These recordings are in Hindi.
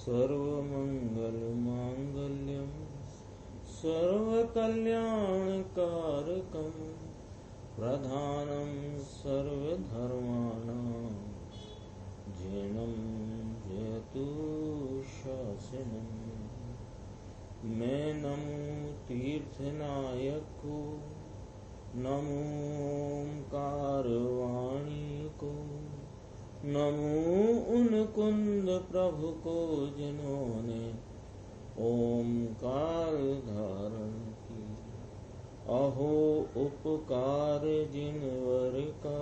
सर्वमंगलमांगल्यं सर्वकल्याणकारकं प्रधानं सर्वधर्माणां जयं जयतु शासनम्। मैं नमो तीर्थनायक को, नमो ओंकारवाणी को, नमो उन कुंद प्रभु को जिन्होंने ओंकार धारण की। अहो उपकार जिनवर का,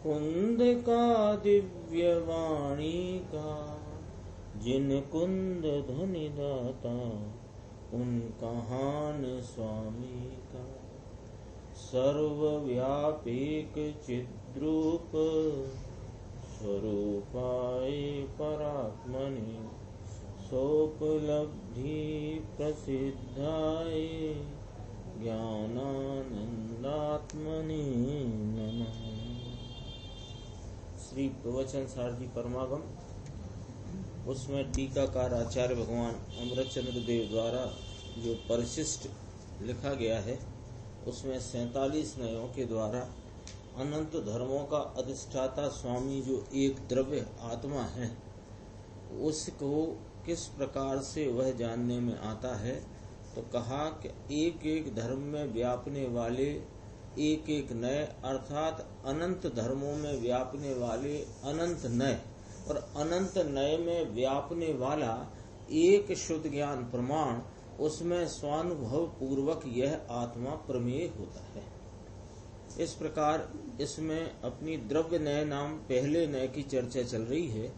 कुंद का दिव्य वाणी का, जिन कुंद धनि दाता उन कहान स्वामी का। सर्वव्यापीक चिद्रूप स्वरूपाय परात्मने, सोपलब्धि प्रसिद्धाय ज्ञानानंदात्मने नमः। श्री प्रवचन सारथी परमागम, उसमें टीकाकार आचार्य भगवान अमृतचंद्र देव द्वारा जो परिशिष्ट लिखा गया है, उसमें 47 नयों के द्वारा अनंत धर्मों का अधिष्ठाता स्वामी जो एक द्रव्य आत्मा है, उसको किस प्रकार से वह जानने में आता है। तो कहा कि एक एक धर्म में व्यापने वाले एक एक नय, अर्थात अनंत धर्मों में व्यापने वाले अनंत नय और अनंत नय में व्यापने वाला एक शुद्ध ज्ञान प्रमाण, उसमें स्वानुभव पूर्वक यह आत्मा प्रमेय होता है। इस प्रकार इसमें अपनी द्रव्य नय नाम पहले नय की चर्चा चल रही है।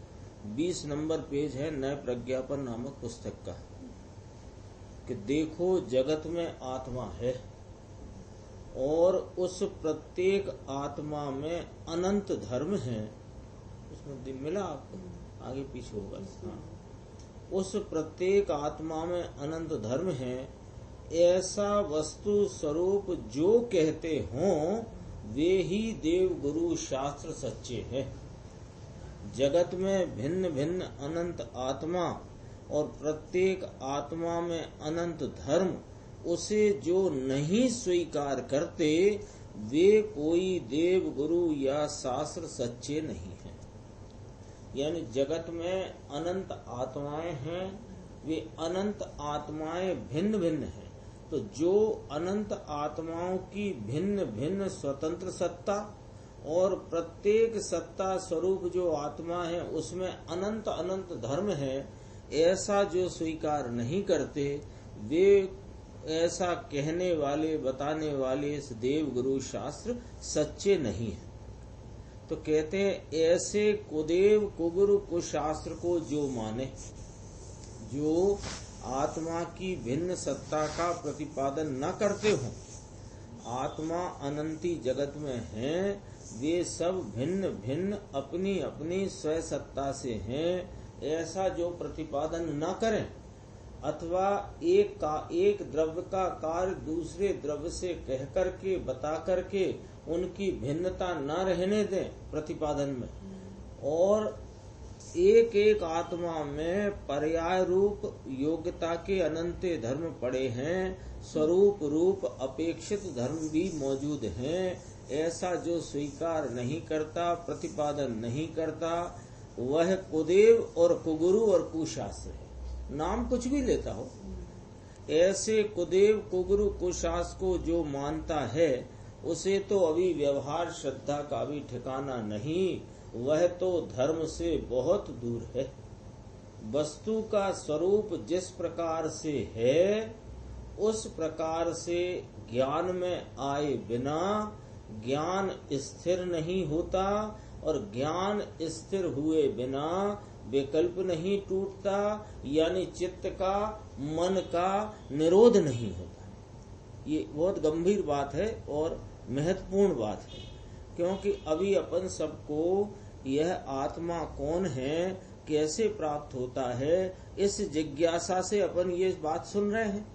20 नंबर पेज है नय प्रज्ञापन नामक पुस्तक का, कि देखो जगत में आत्मा है और उस प्रत्येक आत्मा में अनंत धर्म है। उसमें मिला आपको, आगे पीछे होगा। उस प्रत्येक आत्मा में अनंत धर्म है, ऐसा वस्तु स्वरूप जो कहते हों वे ही देव गुरु शास्त्र सच्चे हैं। जगत में भिन्न भिन्न अनंत आत्मा और प्रत्येक आत्मा में अनंत धर्म, उसे जो नहीं स्वीकार करते वे कोई देव गुरु या शास्त्र सच्चे नहीं हैं। यानी जगत में अनंत आत्माएं हैं, वे अनंत आत्माएं भिन्न भिन्न हैं। तो जो अनंत आत्माओं की भिन्न भिन्न स्वतंत्र सत्ता और प्रत्येक सत्ता स्वरूप जो आत्मा है उसमें अनंत अनंत धर्म है, ऐसा जो स्वीकार नहीं करते वे ऐसा कहने वाले बताने वाले इस देव गुरु शास्त्र सच्चे नहीं है। तो कहते हैं ऐसे कुदेव कुगुरु कुशास्त्र को जो माने, जो आत्मा की भिन्न सत्ता का प्रतिपादन न करते हो, आत्मा अनंती जगत में हैं, वे सब भिन्न भिन्न अपनी अपनी स्व सत्ता से हैं, ऐसा जो प्रतिपादन न करें, अथवा एक द्रव्य का कार्य दूसरे द्रव्य से कह करके बता करके उनकी भिन्नता न रहने दें प्रतिपादन में, और एक एक आत्मा में पर्याय रूप योग्यता के अनंत धर्म पड़े हैं, स्वरूप रूप अपेक्षित धर्म भी मौजूद हैं, ऐसा जो स्वीकार नहीं करता, प्रतिपादन नहीं करता, वह कुदेव और कुगुरु और कुशास्त्र है। नाम कुछ भी लेता हो, ऐसे कुदेव कुगुरु कुशास्त्र को जो मानता है उसे तो अभी व्यवहार श्रद्धा का भी ठिकाना नहीं, वह तो धर्म से बहुत दूर है। वस्तु का स्वरूप जिस प्रकार से है उस प्रकार से ज्ञान में आए बिना ज्ञान स्थिर नहीं होता, और ज्ञान स्थिर हुए बिना विकल्प नहीं टूटता, यानी चित्त का मन का निरोध नहीं होता। ये बहुत गंभीर बात है और महत्वपूर्ण बात है, क्योंकि अभी अपन सबको यह आत्मा कौन है, कैसे प्राप्त होता है, इस जिज्ञासा से अपन ये बात सुन रहे हैं।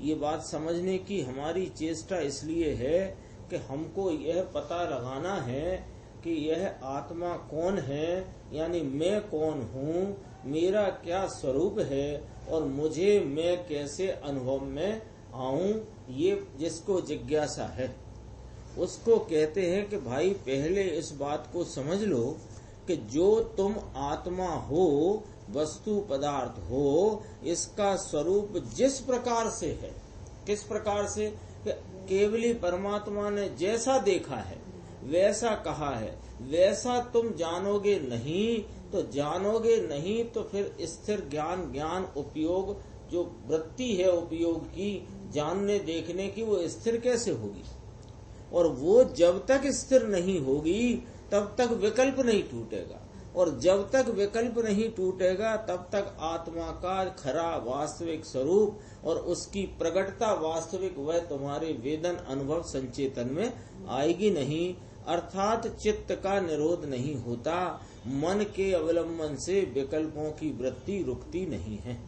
ये बात समझने की हमारी चेष्टा इसलिए है कि हमको यह पता लगाना है कि यह आत्मा कौन है, यानी मैं कौन हूँ, मेरा क्या स्वरूप है और मुझे मैं कैसे अनुभव में आऊं, ये जिसको जिज्ञासा है उसको कहते हैं कि भाई पहले इस बात को समझ लो कि जो तुम आत्मा हो, वस्तु पदार्थ हो, इसका स्वरूप जिस प्रकार से है, किस प्रकार से, केवली परमात्मा ने जैसा देखा है वैसा कहा है, वैसा तुम जानोगे नहीं, तो जानोगे नहीं तो फिर स्थिर ज्ञान उपयोग जो वृत्ति है उपयोग की, जानने देखने की, वो स्थिर कैसे होगी। और वो जब तक स्थिर नहीं होगी तब तक विकल्प नहीं टूटेगा, और जब तक विकल्प नहीं टूटेगा तब तक आत्मा का खरा वास्तविक स्वरूप और उसकी प्रकटता वास्तविक वह तुम्हारे वेदन अनुभव संचेतन में आएगी नहीं। अर्थात चित्त का निरोध नहीं होता, मन के अवलंबन से विकल्पों की वृत्ति रुकती नहीं है।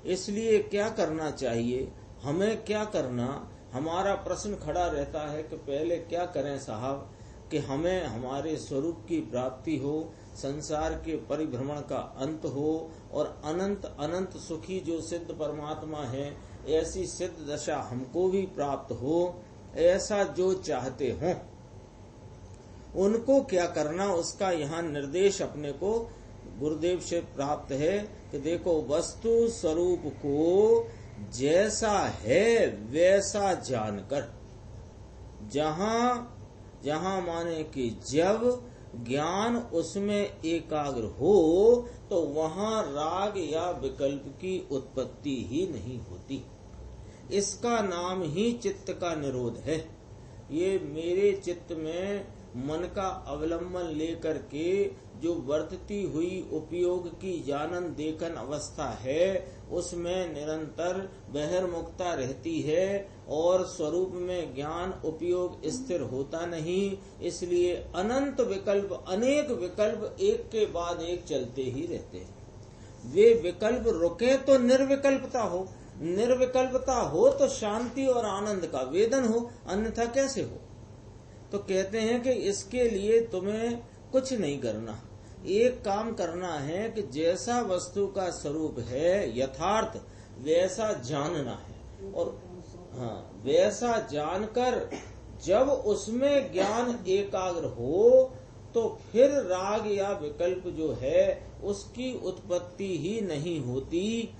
इसलिए क्या करना चाहिए, हमें क्या करना, हमारा प्रश्न खड़ा रहता है कि पहले क्या करें साहब कि हमें हमारे स्वरूप की प्राप्ति हो, संसार के परिभ्रमण का अंत हो और अनंत अनंत सुखी जो सिद्ध परमात्मा है ऐसी सिद्ध दशा हमको भी प्राप्त हो, ऐसा जो चाहते हों उनको क्या करना, उसका यहाँ निर्देश अपने को गुरुदेव से प्राप्त है कि देखो वस्तु स्वरूप को जैसा है वैसा जानकर, जहाँ माने कि जब ज्ञान उसमें एकाग्र हो तो वहाँ राग या विकल्प की उत्पत्ति ही नहीं होती। इसका नाम ही चित्त का निरोध है। ये मेरे चित्त में मन का अवलंबन लेकर के जो वर्तती हुई उपयोग की जानन देखन अवस्था है उसमें निरंतर बहिर्मुखता रहती है और स्वरूप में ज्ञान उपयोग स्थिर होता नहीं। इसलिए अनंत विकल्प, अनेक विकल्प एक के बाद एक चलते ही रहते हैं। वे विकल्प रुके तो निर्विकल्पता हो, निर्विकल्पता हो तो शांति और आनंद का वेदन हो, अन्यथा कैसे हो। तो कहते हैं कि इसके लिए तुम्हें कुछ नहीं करना, एक काम करना है कि जैसा वस्तु का स्वरूप है यथार्थ वैसा जानना है, और हाँ वैसा जानकर जब उसमें ज्ञान एकाग्र हो तो फिर राग या विकल्प जो है उसकी उत्पत्ति ही नहीं होती।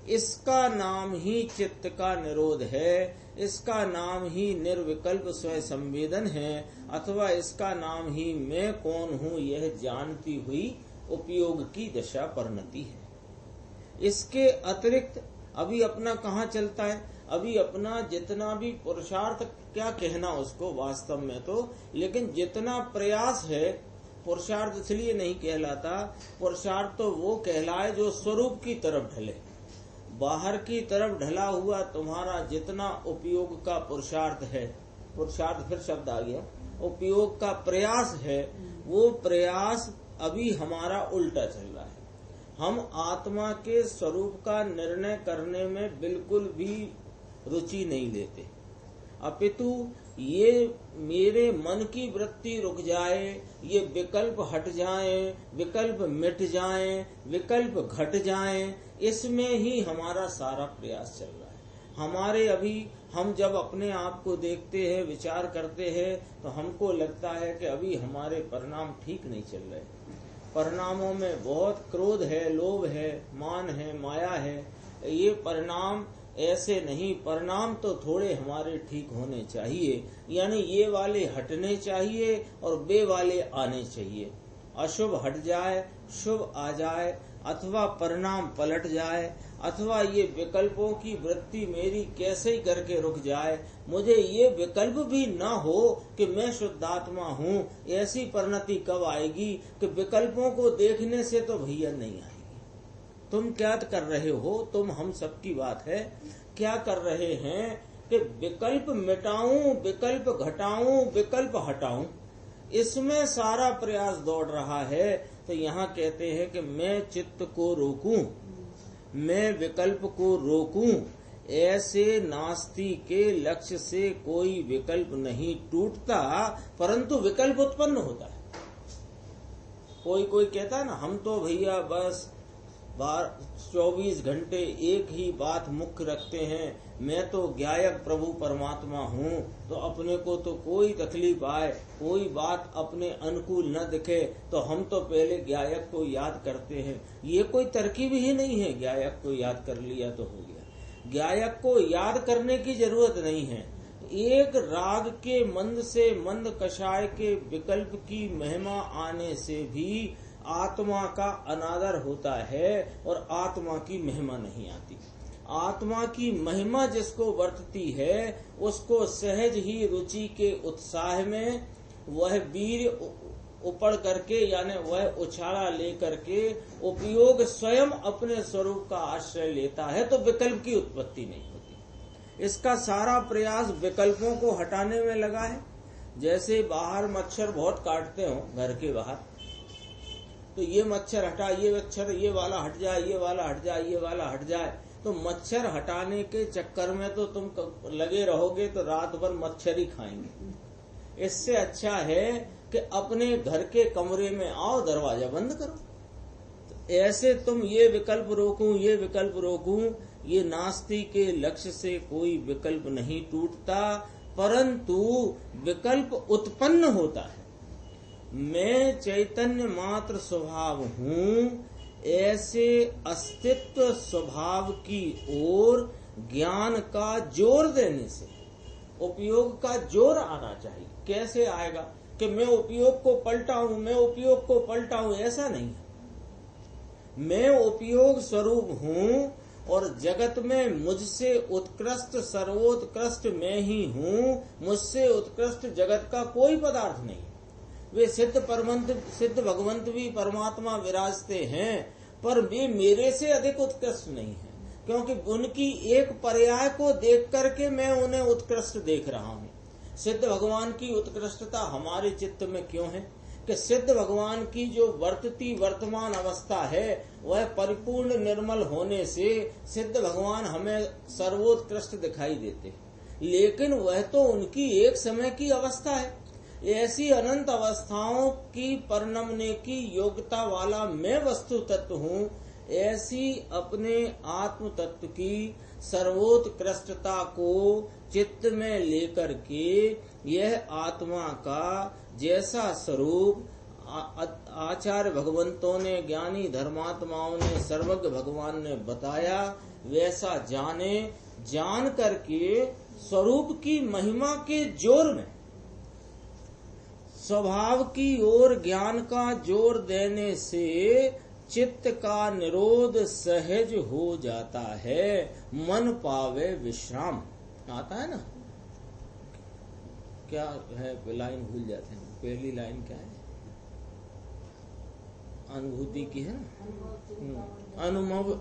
इसका नाम ही चित्त का निरोध है, इसका नाम ही निर्विकल्प स्वयं संवेदन है, अथवा इसका नाम ही मैं कौन हूँ यह जानती हुई उपयोग की दशा परिणति है। इसके अतिरिक्त अभी अपना कहाँ चलता है, अभी अपना जितना भी पुरुषार्थ, क्या कहना उसको वास्तव में तो, लेकिन जितना प्रयास है, पुरुषार्थ इसलिए नहीं कहलाता, पुरुषार्थ तो वो कहलाए जो स्वरूप की तरफ ढले। बाहर की तरफ ढला हुआ तुम्हारा जितना उपयोग का पुरुषार्थ है, पुरुषार्थ फिर शब्द आ गया, उपयोग का प्रयास है, वो प्रयास अभी हमारा उल्टा चल रहा है। हम आत्मा के स्वरूप का निर्णय करने में बिल्कुल भी रुचि नहीं लेते, अपितु ये मेरे मन की वृत्ति रुक जाए, ये विकल्प हट जाए, विकल्प मिट जाए, विकल्प घट जाए, इसमें ही हमारा सारा प्रयास चल रहा है। हमारे अभी हम जब अपने आप को देखते हैं, विचार करते हैं, तो हमको लगता है कि अभी हमारे परिणाम ठीक नहीं चल रहे। परिणामों में बहुत क्रोध है, लोभ है, मान है, माया है। ये परिणाम ऐसे नहीं, परिणाम तो थोड़े हमारे ठीक होने चाहिए, यानी ये वाले हटने चाहिए और वे वाले आने चाहिए। अशुभ हट जाए, शुभ आ जाए, अथवा परिणाम पलट जाए, अथवा ये विकल्पों की वृत्ति मेरी कैसे ही करके रुक जाए, मुझे ये विकल्प भी न हो कि मैं शुद्धात्मा हूँ। ऐसी परिणति कब आएगी कि विकल्पों को देखने से तो भैया नहीं आएगी। तुम क्या कर रहे हो, तुम हम सबकी बात है, क्या कर रहे हैं कि विकल्प मिटाऊं, विकल्प घटाऊं, विकल्प हटाऊं, इसमें सारा प्रयास दौड़ रहा है। तो यहाँ कहते हैं कि मैं चित्त को रोकूं, मैं विकल्प को रोकूं, ऐसे नास्ति के लक्ष्य से कोई विकल्प नहीं टूटता, परंतु विकल्प उत्पन्न होता है। कोई कोई कहता है ना, हम तो भैया बस 24 घंटे एक ही बात मुख्य रखते हैं, मैं तो ज्ञायक प्रभु परमात्मा हूँ, तो अपने को तो कोई तकलीफ आए, कोई बात अपने अनुकूल न दिखे तो हम तो पहले ज्ञायक को याद करते हैं। ये कोई तरकीब ही नहीं है, ज्ञायक को याद कर लिया तो हो गया। ज्ञायक को याद करने की जरूरत नहीं है। एक राग के मंद से मंद कषाय के विकल्प की महिमा आने से भी आत्मा का अनादर होता है और आत्मा की महिमा नहीं आती। आत्मा की महिमा जिसको वर्तती है उसको सहज ही रुचि के उत्साह में वह वीर उपड़ करके यानी वह उछाला लेकर के उपयोग स्वयं अपने स्वरूप का आश्रय लेता है, तो विकल्प की उत्पत्ति नहीं होती। इसका सारा प्रयास विकल्पों को हटाने में लगा है। जैसे बाहर मच्छर बहुत काटते हो घर के बाहर, तो ये मच्छर हटा, ये मच्छर, ये वाला हट जाए, ये वाला हट जाए, ये वाला हट जाए, तो मच्छर हटाने के चक्कर में तो तुम लगे रहोगे तो रात भर मच्छर ही खाएंगे। इससे अच्छा है कि अपने घर के कमरे में आओ, दरवाजा बंद करो। तो ऐसे तुम ये विकल्प रोकूं, ये विकल्प रोकूं, ये नास्ति के लक्ष्य से कोई विकल्प नहीं टूटता, परंतु विकल्प उत्पन्न होता है। मैं चैतन्य मात्र स्वभाव हूँ, ऐसे अस्तित्व स्वभाव की ओर ज्ञान का जोर देने से उपयोग का जोर आना चाहिए। कैसे आएगा कि मैं उपयोग को पलटाऊं, मैं उपयोग को पलटाऊं, ऐसा नहीं है। मैं उपयोग स्वरूप हूँ और जगत में मुझसे उत्कृष्ट सर्वोत्कृष्ट मैं ही हूँ। मुझसे उत्कृष्ट जगत का कोई पदार्थ नहीं। वे सिद्ध भगवंत भी परमात्मा विराजते हैं, पर वे मेरे से अधिक उत्कृष्ट नहीं है, क्योंकि उनकी एक पर्याय को देख करके मैं उन्हें उत्कृष्ट देख रहा हूँ। सिद्ध भगवान की उत्कृष्टता हमारे चित्त में क्यों है कि सिद्ध भगवान की जो वर्तती वर्तमान अवस्था है वह परिपूर्ण निर्मल होने से सिद्ध भगवान हमें सर्वोत्कृष्ट दिखाई देते, लेकिन वह तो उनकी एक समय की अवस्था है। ऐसी अनंत अवस्थाओं की परिणमने की योग्यता वाला मैं वस्तु तत्व हूँ। ऐसी अपने आत्म तत्व की सर्वोत्कृष्टता को चित्त में लेकर के यह आत्मा का जैसा स्वरूप आचार्य भगवंतों ने, ज्ञानी धर्मात्माओं ने, सर्वज्ञ भगवान ने बताया, वैसा जाने, जान करके स्वरूप की महिमा के जोर में स्वभाव की ओर ज्ञान का जोर देने से चित्त का निरोध सहज हो जाता है। मन पावे विश्राम आता है ना, क्या है लाइन भूल जाते हैं, पहली लाइन क्या है, अनुभूति की है ना,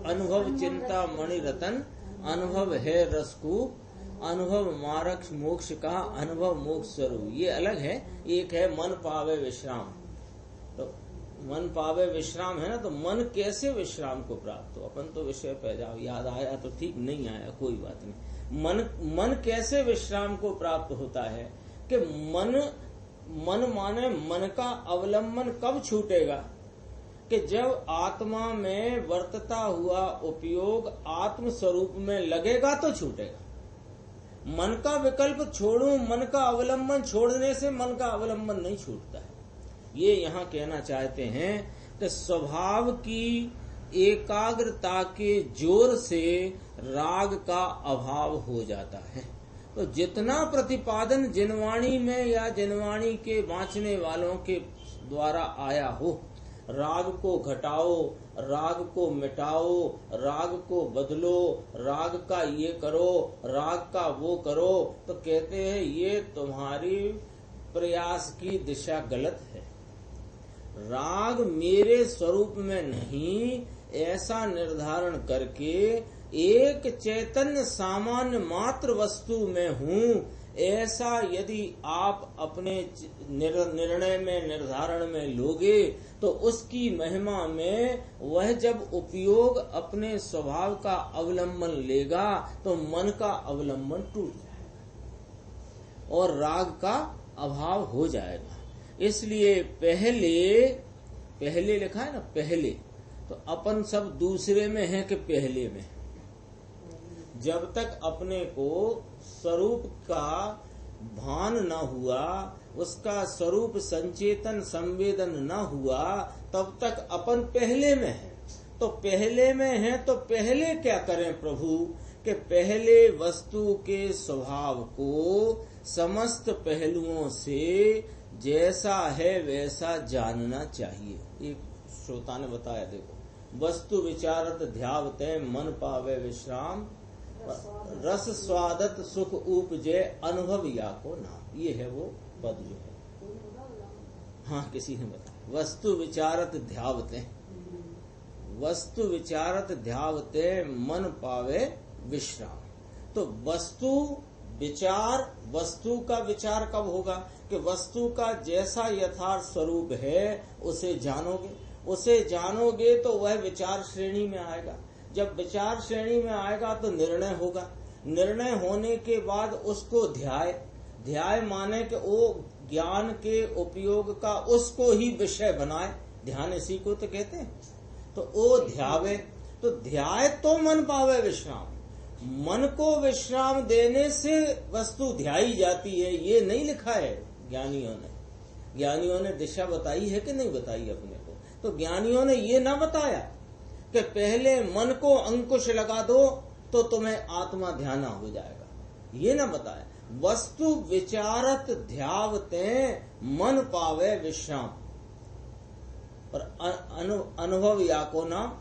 अनुभव चिंता मणि रतन, अनुभव है रसकूप, अनुभव मार्ग मोक्ष का, अनुभव मोक्ष स्वरूप। ये अलग है। एक है मन पावे विश्राम। तो मन पावे विश्राम है ना, तो मन कैसे विश्राम को प्राप्त हो। अपन तो विषय पे जाओ, याद आया तो ठीक, नहीं आया कोई बात नहीं। मन कैसे विश्राम को प्राप्त होता है कि मन माने मन का अवलंबन कब छूटेगा कि जब आत्मा में वर्तता हुआ उपयोग आत्म स्वरूप में लगेगा तो छूटेगा। मन का विकल्प छोड़ूं, मन का अवलंबन छोड़ने से मन का अवलंबन नहीं छूटता है। ये यहाँ कहना चाहते हैं कि स्वभाव की एकाग्रता के जोर से राग का अभाव हो जाता है। तो जितना प्रतिपादन जिनवाणी में या जिनवाणी के वांचने वालों के द्वारा आया हो, राग को घटाओ, राग को मिटाओ, राग को बदलो, राग का ये करो, राग का वो करो, तो कहते हैं ये तुम्हारी प्रयास की दिशा गलत है। राग मेरे स्वरूप में नहीं, ऐसा निर्धारण करके एक चैतन्य सामान्य मात्र वस्तु में हूँ, ऐसा यदि आप अपने निर्णय में, निर्धारण में लोगे तो उसकी महिमा में वह जब उपयोग अपने स्वभाव का अवलंबन लेगा तो मन का अवलंबन टूट जाएगा और राग का अभाव हो जाएगा। इसलिए पहले पहले लिखा है ना, पहले, तो अपन सब दूसरे में है कि पहले में? जब तक अपने को स्वरूप का भान न हुआ, उसका स्वरूप संचेतन संवेदन न हुआ, तब तक अपन पहले में है। तो पहले में है तो पहले क्या करें प्रभु, कि पहले वस्तु के स्वभाव को समस्त पहलुओं से जैसा है वैसा जानना चाहिए। एक श्रोता ने बताया, देखो, वस्तु विचारत ध्यावते मन पावे विश्राम, रस स्वादत सुख उपजे अनुभव या को नाम। ये है वो पद जो है। हाँ, किसी ने बताया, वस्तु विचारत ध्यावते, वस्तु विचारत ध्यावते मन पावे विश्राम। तो वस्तु विचार, वस्तु का विचार कब होगा, कि वस्तु का जैसा यथार्थ स्वरूप है उसे जानोगे, उसे जानोगे तो वह विचार श्रेणी में आएगा। जब विचार श्रेणी में आएगा तो निर्णय होगा, निर्णय होने के बाद उसको ध्याय, ध्याय माने कि वो ज्ञान के उपयोग का उसको ही विषय बनाए, ध्यान इसी को तो कहते हैं। तो वो ध्यावे, तो ध्याय तो मन पावे विश्राम, मन को विश्राम देने से वस्तु ध्याई जाती है। ये नहीं लिखा है ज्ञानियों ने, ज्ञानियों ने दिशा बताई है कि नहीं बताई अपने को? तो ज्ञानियों ने ये ना बताया कि पहले मन को अंकुश लगा दो तो तुम्हें आत्मा ध्याना हो जाएगा, ये ना बताया। वस्तु विचारत ध्यावते मन पावे विश्राम, और अनुभव या को नाम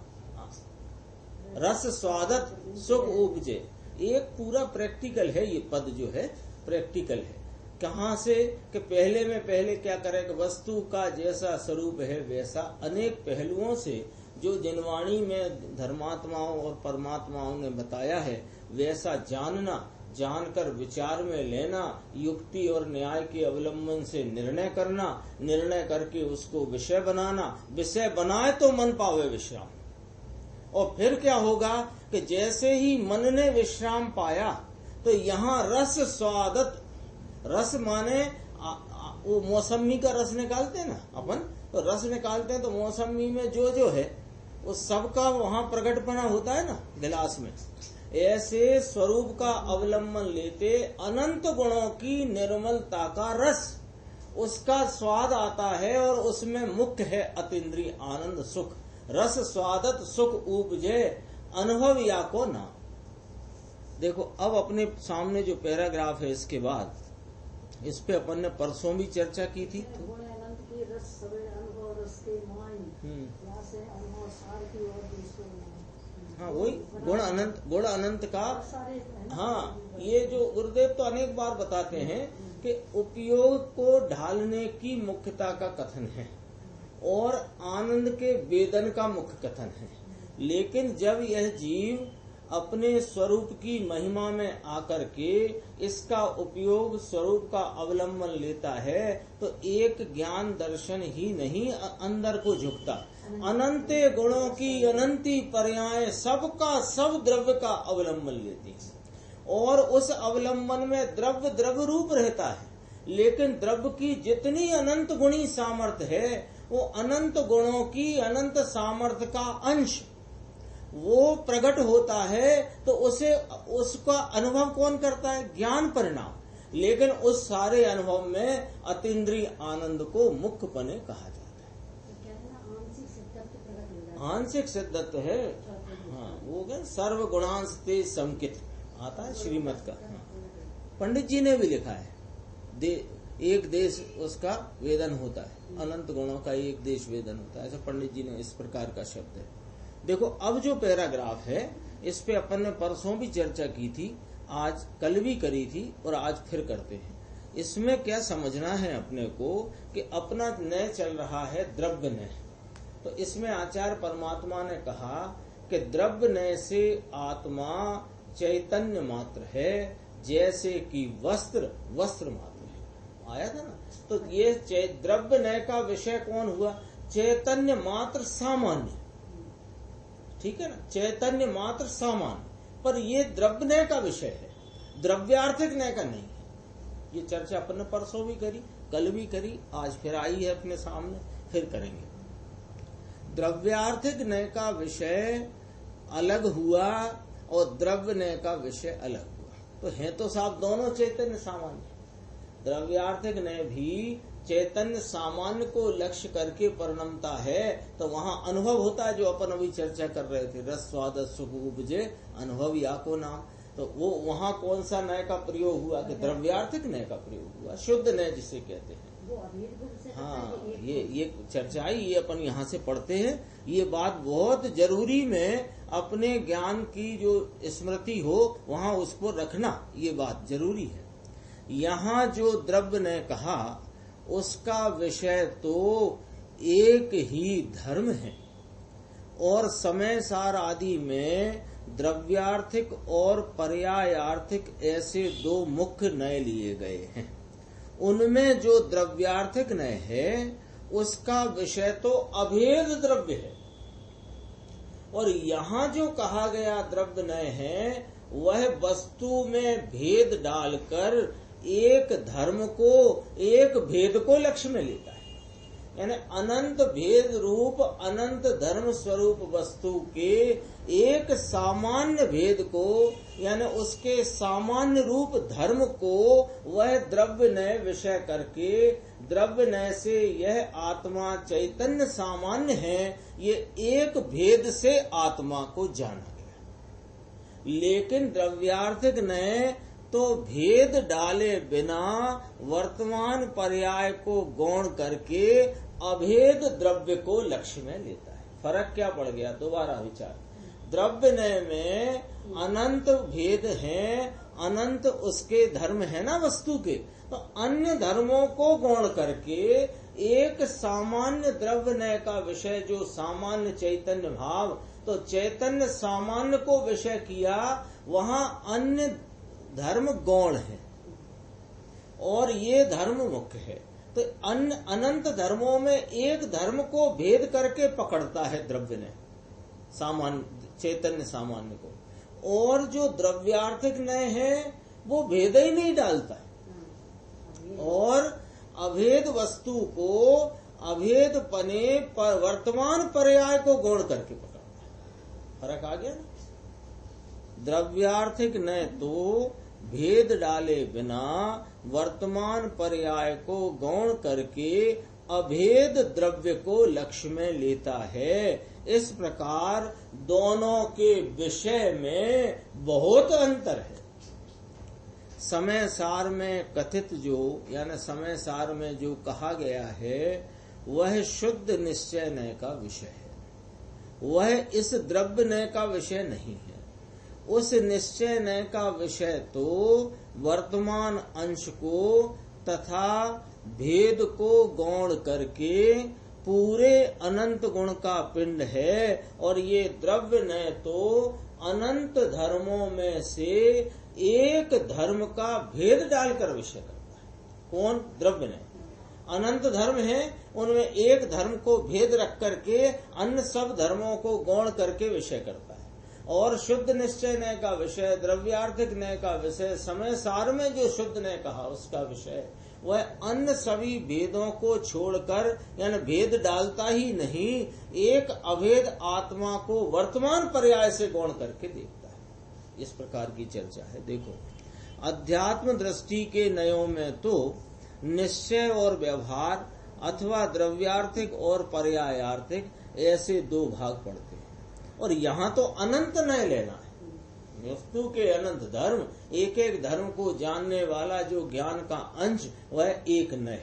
रस स्वादत सुख उपजे। एक पूरा प्रैक्टिकल है, ये पद जो है प्रैक्टिकल है। कहाँ से, कि पहले में पहले क्या करे, कि वस्तु का जैसा स्वरूप है वैसा अनेक पहलुओं से जो जिनवाणी में धर्मात्माओं और परमात्माओं ने बताया है वैसा जानना, जानकर विचार में लेना, युक्ति और न्याय के अवलंबन से निर्णय करना, निर्णय करके उसको विषय बनाना, विषय बनाए तो मन पावे विश्राम। और फिर क्या होगा कि जैसे ही मन ने विश्राम पाया तो यहाँ रस स्वादत, रस माने वो मौसमी का रस निकालते हैं ना अपन, तो रस निकालते हैं तो मौसमी में जो है वो सबका वहाँ प्रकटपना होता है ना गिलास में। ऐसे स्वरूप का अवलंबन लेते अनंत गुणों की निर्मलता का रस, उसका स्वाद आता है और उसमें मुख्य है अतीन्द्रिय आनंद सुख। रस स्वादत सुख उपजे अनुभव या को ना। देखो, अब अपने सामने जो पैराग्राफ है इसके बाद, इस पे अपन ने परसों भी चर्चा की थी। हाँ, वही गुण अनंत का। हाँ, ये जो गुरुदेव तो अनेक बार बताते हैं कि उपयोग को ढालने की मुख्यता का कथन है और आनंद के वेदन का मुख्य कथन है। लेकिन जब यह जीव अपने स्वरूप की महिमा में आकर के इसका उपयोग स्वरूप का अवलंबन लेता है तो एक ज्ञान दर्शन ही नहीं अंदर को झुकता, अनंत गुणों की अनंती पर्याय सबका सब द्रव्य का अवलंबन लेती है और उस अवलंबन में द्रव्य द्रव्य रूप रहता है। लेकिन द्रव्य की जितनी अनंत गुणी सामर्थ्य है वो अनंत गुणों की अनंत सामर्थ्य का अंश वो प्रकट होता है, तो उसे उसका अनुभव कौन करता है? ज्ञान परिणाम। लेकिन उस सारे अनुभव में अतीन्द्रिय आनंद को मुख्यपने कहा जाता है। आंशिक सिद्धत्व है। हाँ, वो क्या सर्व गुणांश ते संकित आता है श्रीमत का। हाँ, पंडित जी ने भी लिखा है, एक देश उसका वेदन होता है, अनंत गुणों का एक देश वेदन होता है, ऐसा पंडित जी ने इस प्रकार का शब्द है। देखो, अब जो पैराग्राफ है इस पे अपन ने परसों भी चर्चा की थी, आज कल भी करी थी और आज फिर करते हैं। इसमें क्या समझना है अपने को कि अपना नय चल रहा है द्रव्य नय। तो इसमें आचार्य परमात्मा ने कहा कि द्रव्य नय से आत्मा चैतन्य मात्र है, जैसे कि वस्त्र वस्त्र मात्र है। आया था ना? तो ये द्रव्य नय का विषय कौन हुआ? चैतन्य मात्र सामान्य, ठीक है ना, चैतन्य मात्र सामान्य। पर ये द्रव्य नय का विषय है, द्रव्यार्थिक नय का नहीं है। ये चर्चा अपन ने परसों भी करी, कल भी करी, आज फिर आई है अपने सामने, फिर करेंगे। द्रव्यार्थिक नय का विषय अलग हुआ और द्रव्य नय का विषय अलग हुआ, तो है तो साफ दोनों चैतन्य सामान्य। द्रव्यार्थिक नय भी चैतन्य सामान्य को लक्ष्य करके परिणमता है, तो वहाँ अनुभव होता है, जो अपन अभी चर्चा कर रहे थे, रस स्वाद सुख उपजे अनुभव या को नाम। तो वो वहाँ कौन सा नय का प्रयोग हुआ कि द्रव्यार्थिक नय का प्रयोग हुआ, शुद्ध नय जिसे कहते हैं। हाँ, ये चर्चा आई, ये अपन यहाँ से पढ़ते हैं। ये बात बहुत जरूरी में अपने ज्ञान की जो स्मृति हो वहाँ उसको रखना, ये बात जरूरी है। यहाँ जो द्रव्य ने कहा उसका विषय तो एक ही धर्म है, और समय सार आदि में द्रव्यार्थिक और पर्यायार्थिक ऐसे दो मुख्य नय लिए गए हैं। उनमें जो द्रव्यार्थिक नय है उसका विषय तो अभेद द्रव्य है, और यहाँ जो कहा गया द्रव्य नय है वह वस्तु में भेद डालकर एक धर्म को, एक भेद को लक्ष्य में लेता है। यानी अनंत भेद रूप अनंत धर्म स्वरूप वस्तु के एक सामान्य भेद को, यानी उसके सामान्य रूप धर्म को वह द्रव्य नय विषय करके, द्रव्य नय से यह आत्मा चैतन्य सामान्य है, ये एक भेद से आत्मा को जाना गया। लेकिन द्रव्यार्थिक नय तो भेद डाले बिना वर्तमान पर्याय को गौण करके अभेद द्रव्य को लक्ष्य में लेता है। फर्क क्या पड़ गया, दोबारा विचार। द्रव्य नय में अनंत भेद हैं, अनंत उसके धर्म है ना वस्तु के, तो अन्य धर्मों को गौण करके एक सामान्य द्रव्य नय का विषय जो सामान्य चैतन्य भाव, तो चैतन्य सामान्य को विषय किया, वहाँ अन्य धर्म गौण है और ये धर्म मुख्य है। तो अनंत धर्मों में एक धर्म को भेद करके पकड़ता है द्रव्य ने सामान्य चैतन्य सामान्य को, और जो द्रव्यार्थिक नय है वो भेद ही नहीं डालता है और अभेद वस्तु को अभेद पने पर वर्तमान पर्याय को गौण करके पकड़ता है। फर्क आ गया ना। द्रव्यार्थिक नय तो भेद डाले बिना वर्तमान पर्याय को गौण करके अभेद द्रव्य को लक्ष्य में लेता है। इस प्रकार दोनों के विषय में बहुत अंतर है। समय सार में कथित जो, यानी समय सार में जो कहा गया है वह शुद्ध निश्चय नय का विषय है, वह इस द्रव्य नय का विषय नहीं है। उस निश्चय नय का विषय तो वर्तमान अंश को तथा भेद को गौण करके पूरे अनंत गुण का पिंड है, और ये द्रव्य नय तो अनंत धर्मों में से एक धर्म का भेद डालकर विषय करता है। कौन? द्रव्य नय। अनंत धर्म है, उनमें एक धर्म को भेद रख करके अन्य सब धर्मों को गौण करके विषय करता है। और शुद्ध निश्चय नय का विषय, द्रव्यार्थिक नय का विषय, समय सार में जो शुद्ध नय कहा उसका विषय, वह अन्य सभी भेदों को छोड़कर, यानी भेद डालता ही नहीं, एक अभेद आत्मा को वर्तमान पर्याय से गौण करके देखता है। इस प्रकार की चर्चा है। देखो, अध्यात्म दृष्टि के नयों में तो निश्चय और व्यवहार अथवा द्रव्यार्थिक और पर्यायार्थिक ऐसे दो भाग पड़ते हैं, और यहाँ तो अनंत नय लेना है। वस्तु के अनंत धर्म, एक एक धर्म को जानने वाला जो ज्ञान का अंश, वह एक नय।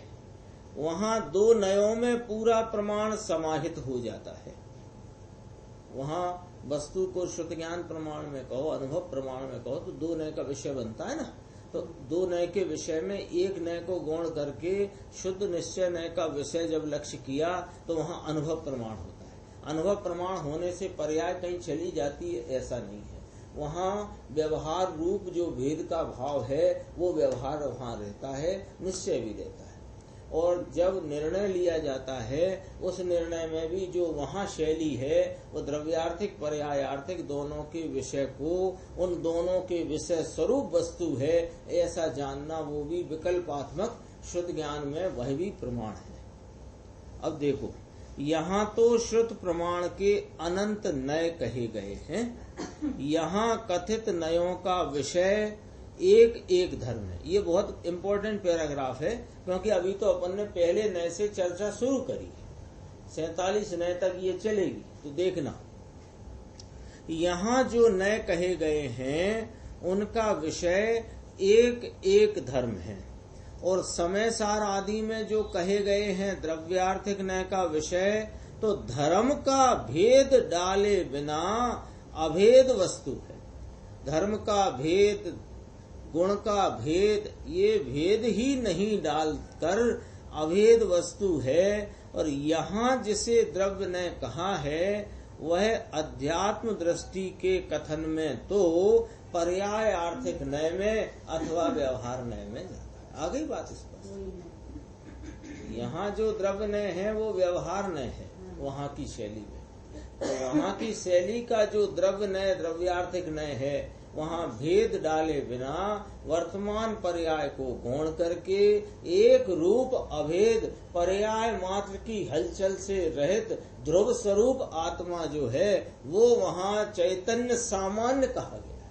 वहाँ दो नयों में पूरा प्रमाण समाहित हो जाता है। वहाँ वस्तु को शुद्ध ज्ञान प्रमाण में कहो, अनुभव प्रमाण में कहो, तो दो नय का विषय बनता है ना। तो दो नय के विषय में एक नय को गौण करके शुद्ध निश्चय नय का विषय जब लक्ष्य किया, तो वहाँ अनुभव प्रमाण होता है। अनुभव प्रमाण होने से पर्याय कहीं चली जाती है, ऐसा नहीं है। वहाँ व्यवहार रूप जो भेद का भाव है वो व्यवहार वहाँ रहता है, निश्चय भी रहता है। और जब निर्णय लिया जाता है, उस निर्णय में भी जो वहाँ शैली है वो द्रव्यार्थिक पर्यायार्थिक दोनों के विषय को, उन दोनों के विषय स्वरूप वस्तु है ऐसा जानना, वो भी विकल्पात्मक शुद्ध ज्ञान में वह भी प्रमाण है। अब देखो, यहाँ तो श्रुत प्रमाण के अनंत नय कहे गए हैं। यहाँ कथित नयों का विषय एक एक धर्म है। ये बहुत इंपॉर्टेंट पैराग्राफ है, क्योंकि अभी तो अपन ने पहले नय से चर्चा शुरू करी है, 47 नय तक ये चलेगी। तो देखना, यहाँ जो नय कहे गए हैं उनका विषय एक एक धर्म है, और समय सार आदि में जो कहे गए हैं द्रव्यार्थिक नय का विषय तो धर्म का भेद डाले बिना अभेद वस्तु है। धर्म का भेद, गुण का भेद, ये भेद ही नहीं डालकर अभेद वस्तु है। और यहाँ जिसे द्रव्य ने कहा है वह अध्यात्म दृष्टि के कथन में तो पर्याय आर्थिक नय में अथवा व्यवहार नय में जाता है। आ गई बात इस पर। यहाँ जो द्रव्य नय है वो व्यवहार नय है वहाँ की शैली में। तो वहाँ की शैली का जो द्रव्य नय, द्रव्यार्थिक नय है, वहाँ भेद डाले बिना वर्तमान पर्याय को गौण करके एक रूप अभेद पर्याय मात्र की हलचल से रहित ध्रुव स्वरूप आत्मा जो है वो वहाँ चैतन्य सामान्य कहा गया है।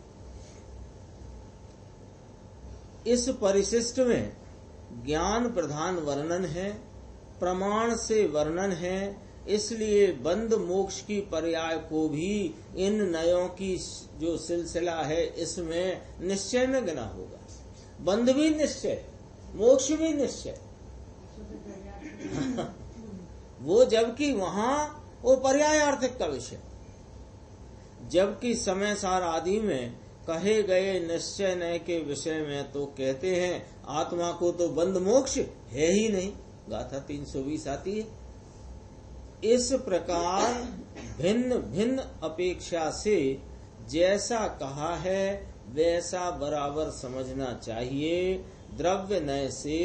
इस परिशिष्ट में ज्ञान प्रधान वर्णन है, प्रमाण से वर्णन है, इसलिए बंध मोक्ष की पर्याय को भी इन नयों की जो सिलसिला है इसमें निश्चय में गिना होगा। बंध भी निश्चय, मोक्ष भी निश्चय वो, जबकि वहाँ वो पर्याय आर्थिक का विषय, जबकि समय सार आदि में कहे गए निश्चय नय के विषय में तो कहते हैं आत्मा को तो बंध मोक्ष है ही नहीं। गाथा 320 आती है। इस प्रकार भिन्न भिन्न अपेक्षा से जैसा कहा है वैसा बराबर समझना चाहिए। द्रव्य नय से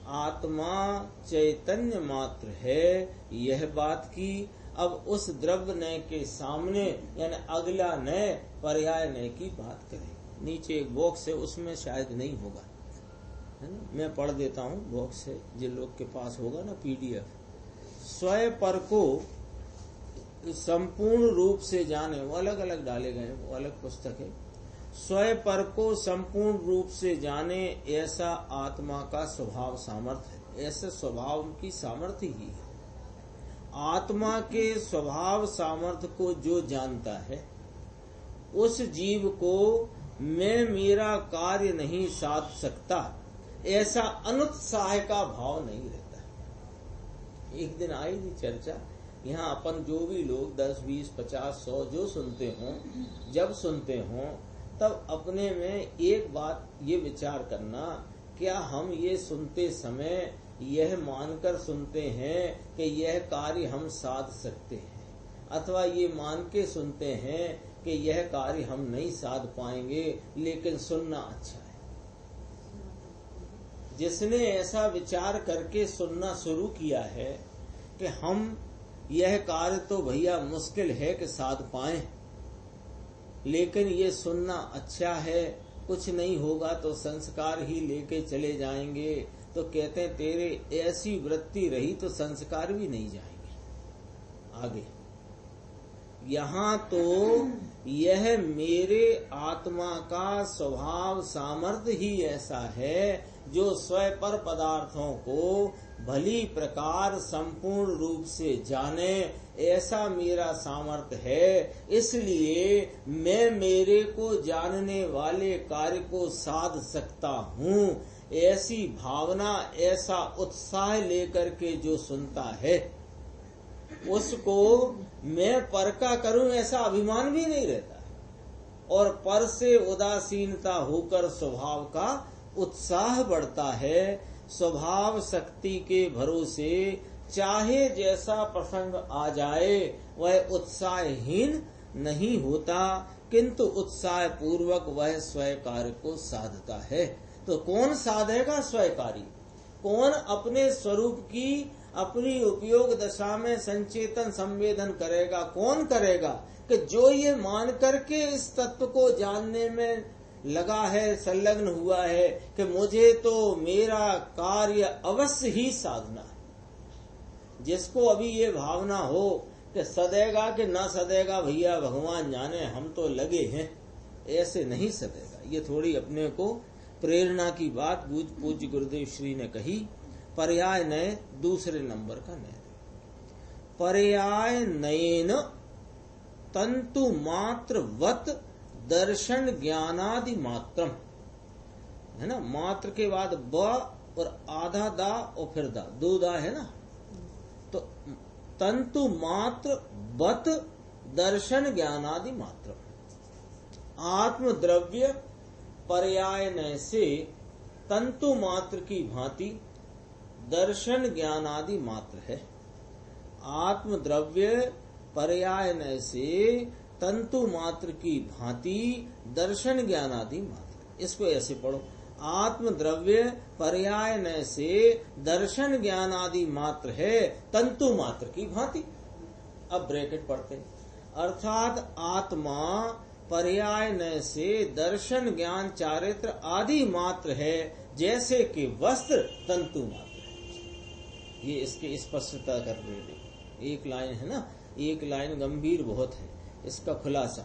आत्मा चैतन्य मात्र है, यह बात की। अब उस द्रव्य नय के सामने यानी अगला नय पर्याय नय की बात करें। नीचे एक बॉक्स है, उसमें शायद नहीं होगा, है ना, मैं पढ़ देता हूँ बॉक्स से, जिन लोग के पास होगा ना PDF। स्वयं पर को संपूर्ण रूप से जाने, वो अलग अलग डाले गए, वो अलग पुस्तक है। स्वयं पर को संपूर्ण रूप से जाने ऐसा आत्मा का स्वभाव सामर्थ्य है। ऐसे स्वभाव की सामर्थ्य ही है। आत्मा के स्वभाव सामर्थ्य को जो जानता है उस जीव को मैं मेरा कार्य नहीं साध सकता ऐसा अनुत्साह का भाव नहीं रहता। एक दिन आई थी चर्चा, यहाँ अपन जो भी लोग 10, 20, 50, 100 जो सुनते हों, जब सुनते हों तब अपने में एक बात ये विचार करना, क्या हम ये सुनते समय यह मानकर सुनते हैं कि यह कार्य हम साध सकते हैं, अथवा ये मान के सुनते हैं कि यह कार्य हम नहीं साध पाएंगे लेकिन सुनना अच्छा है। जिसने ऐसा विचार करके सुनना शुरू किया है कि हम यह कार्य तो भैया मुश्किल है कि साध पाएं, लेकिन ये सुनना अच्छा है, कुछ नहीं होगा तो संस्कार ही लेके चले जाएंगे, तो कहते हैं तेरे ऐसी वृत्ति रही तो संस्कार भी नहीं जाएंगे आगे। यहाँ तो यह मेरे आत्मा का स्वभाव सामर्थ्य ही ऐसा है जो स्वयं पर पदार्थों को भली प्रकार संपूर्ण रूप से जाने, ऐसा मेरा सामर्थ्य है। इसलिए मैं मेरे को जानने वाले कार्य को साध सकता हूँ। ऐसी भावना, ऐसा उत्साह लेकर के जो सुनता है उसको मैं पर का करूं ऐसा अभिमान भी नहीं रहता, और पर से उदासीनता होकर स्वभाव का उत्साह बढ़ता है। स्वभाव शक्ति के भरोसे चाहे जैसा प्रसंग आ जाए वह उत्साहहीन नहीं होता, किंतु उत्साह पूर्वक वह स्वयं कार्य को साधता है। तो कौन साधेगा स्वयं कार्य? कौन अपने स्वरूप की अपनी उपयोग दशा में संचेतन संवेदन करेगा? कौन करेगा? कि जो ये मान करके इस तत्व को जानने में लगा है, संलग्न हुआ है कि मुझे तो मेरा कार्य अवश्य ही साधना है। जिसको अभी ये भावना हो कि सदेगा कि ना सदेगा भैया भगवान जाने, हम तो लगे हैं, ऐसे नहीं सदेगा। ये थोड़ी अपने को प्रेरणा की बात पूज्य गुरुदेव श्री ने कही। पर्याय नय दूसरे नंबर का नय। पर्याय नयन तंतु मात्र वत दर्शन ज्ञानादि मात्रम, है ना, मात्र के बाद ब और आधा दा और फिर दा, दो दा है ना, तो तंतु मात्र वत दर्शन ज्ञानादि मात्र। आत्म द्रव्य पर्याय नय से तंतु मात्र की भांति दर्शन ज्ञानादि मात्र है। आत्म द्रव्य पर्याय नय से तंतु मात्र की भांति दर्शन ज्ञानादि मात्र। इसको ऐसे पढ़ो, आत्म द्रव्य पर्याय नय से दर्शन ज्ञानादि मात्र है तंतु मात्र की भांति। अब ब्रैकेट पढ़ते हैं, अर्थात आत्मा पर्याय नय से दर्शन ज्ञान चारित्र आदि मात्र है, जैसे कि वस्त्र तंतु मात्र है। ये इसकी स्पष्टता कर रहे, एक लाइन है ना, एक लाइन गंभीर बहुत है। इसका खुलासा,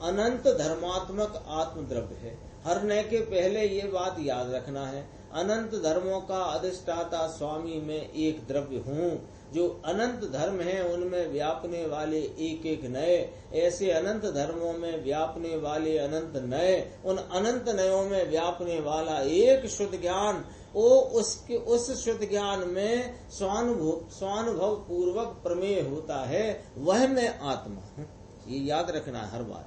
अनंत धर्मात्मक आत्मद्रव्य है। हर नय के पहले ये बात याद रखना है, अनंत धर्मों का अधिष्ठाता स्वामी में एक द्रव्य हूँ। जो अनंत धर्म है उनमें व्यापने वाले एक एक नय, ऐसे अनंत धर्मों में व्यापने वाले अनंत नय, उन अनंत नयों में व्यापने वाला एक शुद्ध ज्ञान, उसके उस शुद्ध ज्ञान में स्वानुभव पूर्वक प्रमेय होता है, वह मैं आत्मा हूँ। ये याद रखना है हर बार।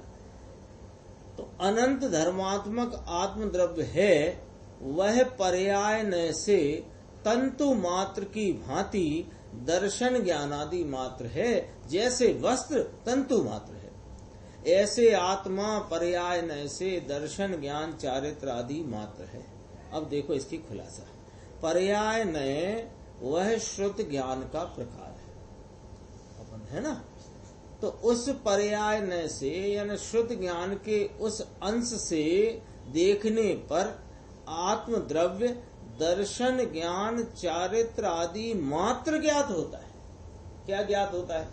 तो अनंत धर्मात्मक आत्मद्रव्य है, वह पर्याय नय से तंतु मात्र की भांति दर्शन ज्ञानादि मात्र है, जैसे वस्त्र तंतु मात्र है। ऐसे आत्मा पर्याय नय से दर्शन ज्ञान चारित्र आदि मात्र है। अब देखो इसकी खुलासा, पर्याय नय वह शुद्ध ज्ञान का प्रकार है, अपन है ना। तो उस पर्याय नय से यानी शुद्ध ज्ञान के उस अंश से देखने पर आत्म द्रव्य दर्शन ज्ञान चारित्र आदि मात्र ज्ञात होता है। क्या ज्ञात होता है?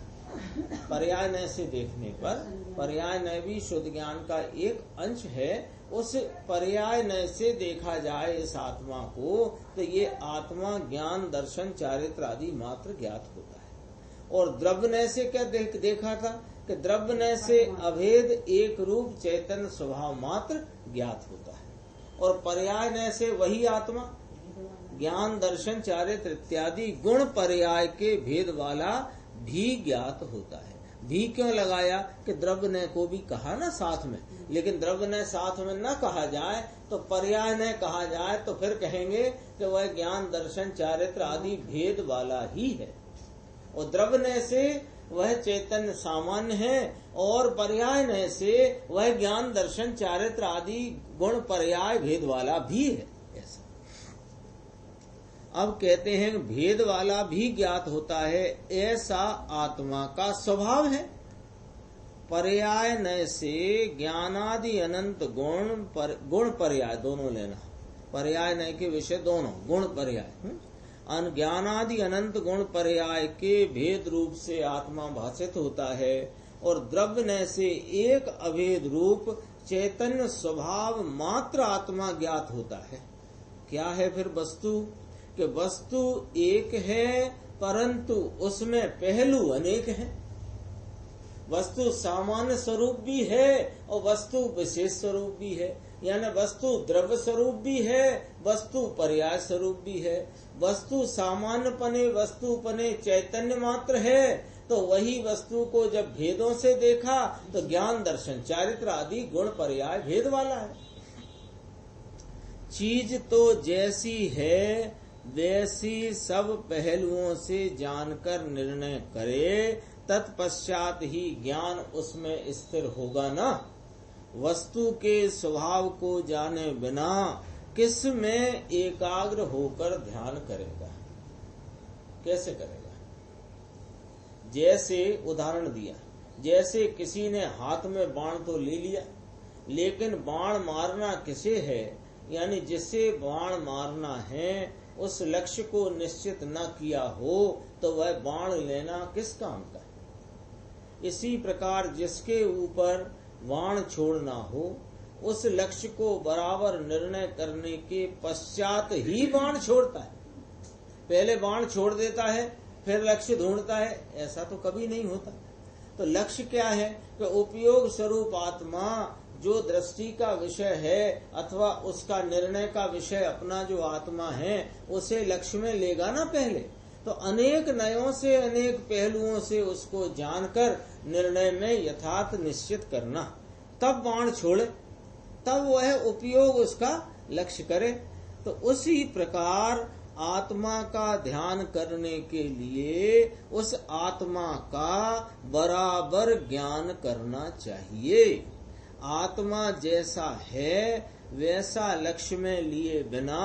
पर्याय नय से देखने पर, पर्याय नय भी शुद्ध ज्ञान का एक अंश है, उस पर्याय नय से देखा जाए इस आत्मा को, तो ये आत्मा ज्ञान दर्शन चारित्र आदि मात्र ज्ञात होता है। और द्रव्य नय से क्या देखा था कि द्रव्य नय से अभेद एक रूप चैतन्य स्वभाव मात्र ज्ञात होता है, और पर्याय नय से वही आत्मा ज्ञान दर्शन चारित्र इत्यादि गुण पर्याय के भेद वाला भी ज्ञात होता है। भी क्यों लगाया कि द्रव्य नय को भी कहा ना साथ में, लेकिन द्रव्य नय साथ में न कहा जाए तो पर्याय नय कहा जाए तो फिर कहेंगे कि वह ज्ञान दर्शन चारित्र आदि भेद वाला ही है। और द्रव्य नय से वह चैतन्य सामान्य है, और पर्याय नय से वह ज्ञान दर्शन चारित्र आदि गुण पर्याय भेद वाला भी है। ऐसा अब कहते हैं भेद वाला भी ज्ञात होता है, ऐसा आत्मा का स्वभाव है। पर्याय नय से ज्ञानादि अनंत गुण पर्याय दोनों लेना, पर्याय नय के विषय दोनों गुण पर्याय, ज्ञानादि अनंत गुण पर्याय के भेद रूप से आत्मा भाषित होता है, और द्रव्य नय से एक अभेद रूप चैतन्य स्वभाव मात्र आत्मा ज्ञात होता है। क्या है फिर वस्तु? कि वस्तु एक है, परंतु उसमें पहलू अनेक हैं। वस्तु सामान्य स्वरूप भी है और वस्तु विशेष स्वरूप भी है, यानी वस्तु द्रव्य स्वरूप भी है, वस्तु पर्याय स्वरूप भी है। वस्तु सामान्य पने वस्तु पने चैतन्य मात्र है, तो वही वस्तु को जब भेदों से देखा तो ज्ञान दर्शन चारित्र आदि गुण पर्याय भेद वाला है। चीज तो जैसी है वैसी सब पहलुओं से जानकर निर्णय करे, तत्पश्चात ही ज्ञान उसमें स्थिर होगा ना। वस्तु के स्वभाव को जाने बिना किस में एकाग्र होकर ध्यान करेगा? कैसे करेगा? जैसे उदाहरण दिया, जैसे किसी ने हाथ में बाण तो ले लिया, लेकिन बाण मारना किसे है, यानी जिसे बाण मारना है उस लक्ष्य को निश्चित न किया हो तो वह बाण लेना किस काम का है। इसी प्रकार जिसके ऊपर बाण छोड़ना हो उस लक्ष्य को बराबर निर्णय करने के पश्चात ही बाण छोड़ता है। पहले बाण छोड़ देता है फिर लक्ष्य ढूंढता है, ऐसा तो कभी नहीं होता। तो लक्ष्य क्या है कि उपयोग स्वरूप आत्मा जो दृष्टि का विषय है अथवा उसका निर्णय का विषय अपना जो आत्मा है उसे लक्ष्य में लेगा ना पहले। तो अनेक नयों से अनेक पहलुओं से उसको जानकर निर्णय में यथार्थ निश्चित करना, तब बाण छोड़े, तब वह उपयोग उसका लक्ष्य करे। तो उसी प्रकार आत्मा का ध्यान करने के लिए उस आत्मा का बराबर ज्ञान करना चाहिए। आत्मा जैसा है वैसा लक्ष्य में लिए बिना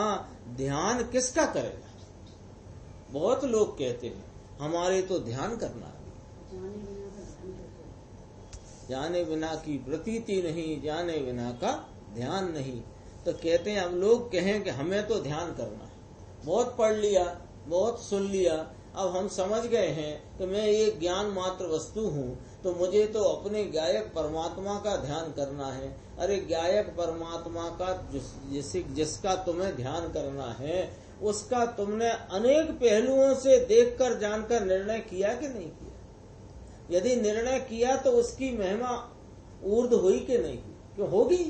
ध्यान किसका करेगा। बहुत लोग कहते हैं हमारे तो ध्यान करना है, जाने बिना की प्रतीति नहीं, जाने बिना का ध्यान नहीं। तो कहते हैं हम लोग कहें कि हमें तो ध्यान करना है, बहुत पढ़ लिया, बहुत सुन लिया, अब हम समझ गए हैं कि मैं ये ज्ञान मात्र वस्तु हूँ, तो मुझे तो अपने गायक परमात्मा का ध्यान करना है। अरे गायक परमात्मा का जिसका तुम्हें ध्यान करना है उसका तुमने अनेक पहलुओं से देखकर जानकर निर्णय किया कि नहीं किया। यदि निर्णय किया तो उसकी महिमा ऊर्ध्व हुई कि नहीं हुई, क्यों होगी।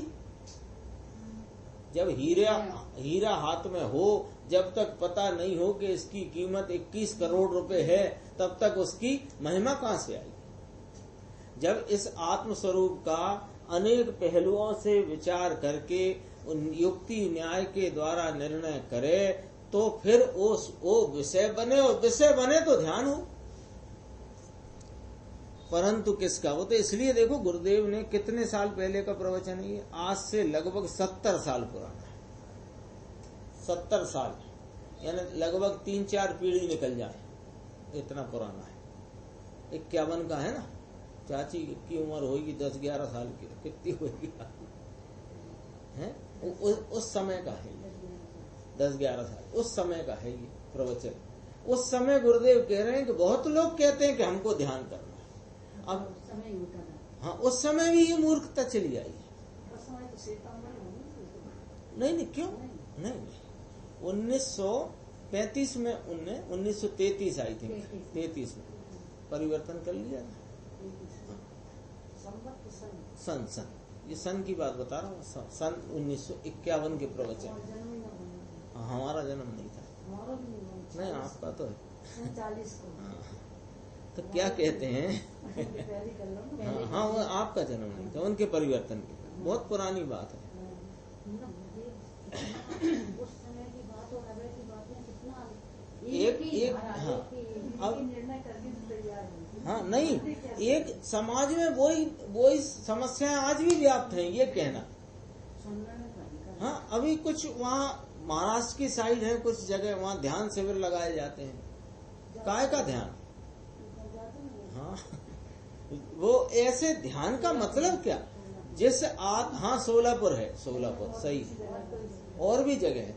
जब हीरा हाथ में हो, जब तक पता नहीं हो कि इसकी कीमत 21 करोड़ रुपए है, तब तक उसकी महिमा कहां से आएगी। जब इस आत्म स्वरूप का अनेक पहलुओं से विचार करके युक्ति न्याय के द्वारा निर्णय करे तो फिर वो विषय बने, और विषय बने तो ध्यान हो। परंतु किसका, वो तो इसलिए देखो गुरुदेव ने कितने साल पहले का प्रवचन है, आज से लगभग 70 साल पुराना है। 70 साल यानी लगभग 3-4 पीढ़ी निकल जाए, इतना पुराना है। 51 का है ना, चाची की उम्र होगी 10-11 साल की, कितनी होगी है? उस समय का है, 10-11 साल उस समय का है ये प्रवचन। उस समय गुरुदेव कह रहे हैं कि बहुत लोग कहते हैं कि हमको ध्यान करना है। अब हाँ, उस समय भी ये मूर्खता चली आई है। नहीं, क्यों नहीं, 1935 में 1933 आई थी, 33 में परिवर्तन कर लिया ना। सन ये सन की बात बता रहा हूँ, सन 1951 के प्रवचन। हमारा जन्म नहीं था, नहीं आपका तो है। तो क्या कहते हैं हाँ वो आपका जन्म नहीं था, उनके परिवर्तन की बहुत पुरानी बात है। एक हाँ, अब हाँ नहीं, एक समाज में वही समस्याएं आज भी व्याप्त हैं, ये कहना। हाँ, अभी कुछ वहाँ महाराष्ट्र की साइड है, कुछ जगह वहाँ ध्यान शिविर लगाए जाते हैं। काय का ध्यान? हाँ, वो ऐसे ध्यान का मतलब क्या, जैसे हाँ सोलापुर है, सोलापुर सही है, और भी जगह है।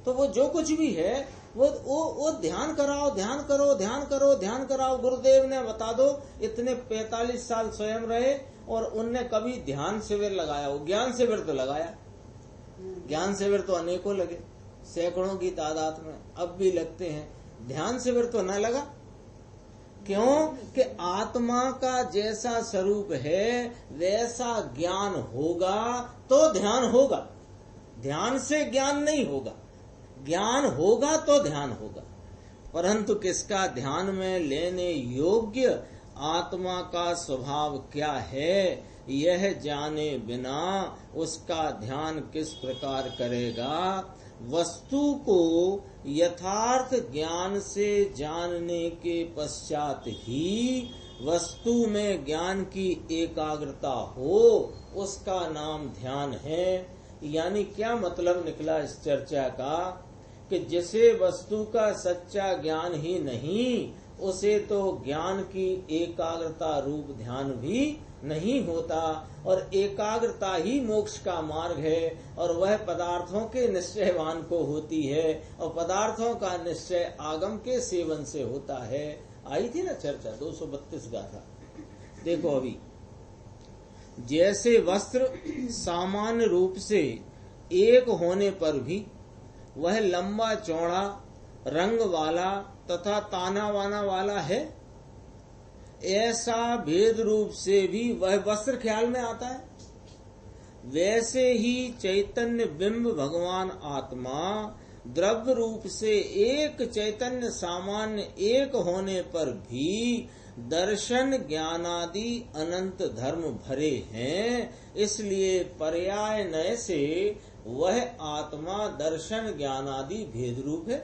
तो वो जो कुछ भी है वो ध्यान कराओ, ध्यान करो, ध्यान करो, ध्यान कराओ। गुरुदेव ने बता दो इतने 45 साल स्वयं रहे और उनने कभी ध्यान शिविर लगाया हो? ज्ञान शिविर तो लगाया, ज्ञान शिविर तो अनेकों लगे, सैकड़ों की तादाद में अब भी लगते हैं। ध्यान शिविर तो न लगा, क्यों कि आत्मा का जैसा स्वरूप है वैसा ज्ञान होगा तो ध्यान होगा, ध्यान से ज्ञान नहीं होगा। ज्ञान होगा तो ध्यान होगा, परंतु किसका ध्यान में लेने योग्य आत्मा का स्वभाव क्या है, यह जाने बिना उसका ध्यान किस प्रकार करेगा। वस्तु को यथार्थ ज्ञान से जानने के पश्चात ही वस्तु में ज्ञान की एकाग्रता हो, उसका नाम ध्यान है। यानी क्या मतलब निकला इस चर्चा का कि जिसे वस्तु का सच्चा ज्ञान ही नहीं उसे तो ज्ञान की एकाग्रता रूप ध्यान भी नहीं होता, और एकाग्रता ही मोक्ष का मार्ग है, और वह पदार्थों के निश्चयवान को होती है, और पदार्थों का निश्चय आगम के सेवन से होता है। आई थी ना चर्चा 232 गाथा। देखो अभी, जैसे वस्त्र सामान्य रूप से एक होने पर भी वह लंबा चौड़ा रंग वाला तथा ताना वाना वाला है, ऐसा भेद रूप से भी वह वस्त्र ख्याल में आता है। वैसे ही चैतन्य बिंब भगवान आत्मा द्रव्य रूप से एक चैतन्य सामान्य एक होने पर भी दर्शन ज्ञानादि अनंत धर्म भरे हैं, इसलिए पर्याय नय से वह आत्मा दर्शन ज्ञानादि भेद रूप है।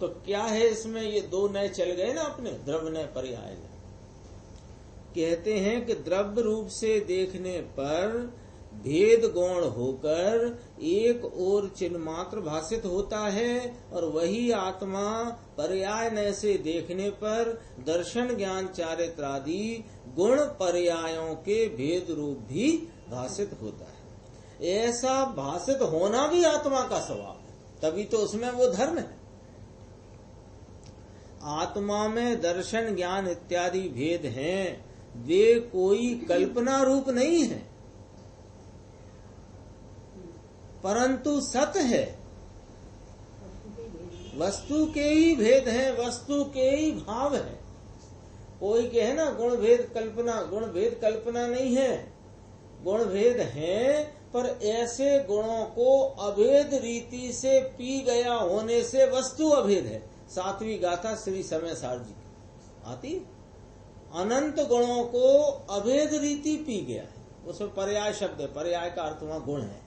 तो क्या है इसमें, ये दो नए चल गए ना अपने, द्रव्य नय पर्याय नय। कहते हैं कि द्रव्य रूप से देखने पर भेद गौण होकर एक और चिन्ह मात्र भाषित होता है, और वही आत्मा पर्याय नय से देखने पर दर्शन ज्ञान चारित्र आदि गुण पर्यायों के भेद रूप भी भाषित होता है। ऐसा भाषित होना भी आत्मा का स्वभाव है, तभी तो उसमें वो धर्म है। आत्मा में दर्शन ज्ञान इत्यादि भेद हैं, वे कोई कल्पना रूप नहीं है, परंतु सत्य है। वस्तु के ही भेद हैं, वस्तु के ही भाव है। कोई कहे ना गुण भेद कल्पना, गुण भेद कल्पना नहीं है, गुण भेद है, पर ऐसे गुणों को अभेद रीति से पी गया होने से वस्तु अभेद है। 7वीं गाथा श्री समय सार जी की आती, अनंत गुणों को अभेद रीति पी गया है, उसमें पर्याय शब्द है, पर्याय का अर्थ वहां गुण है।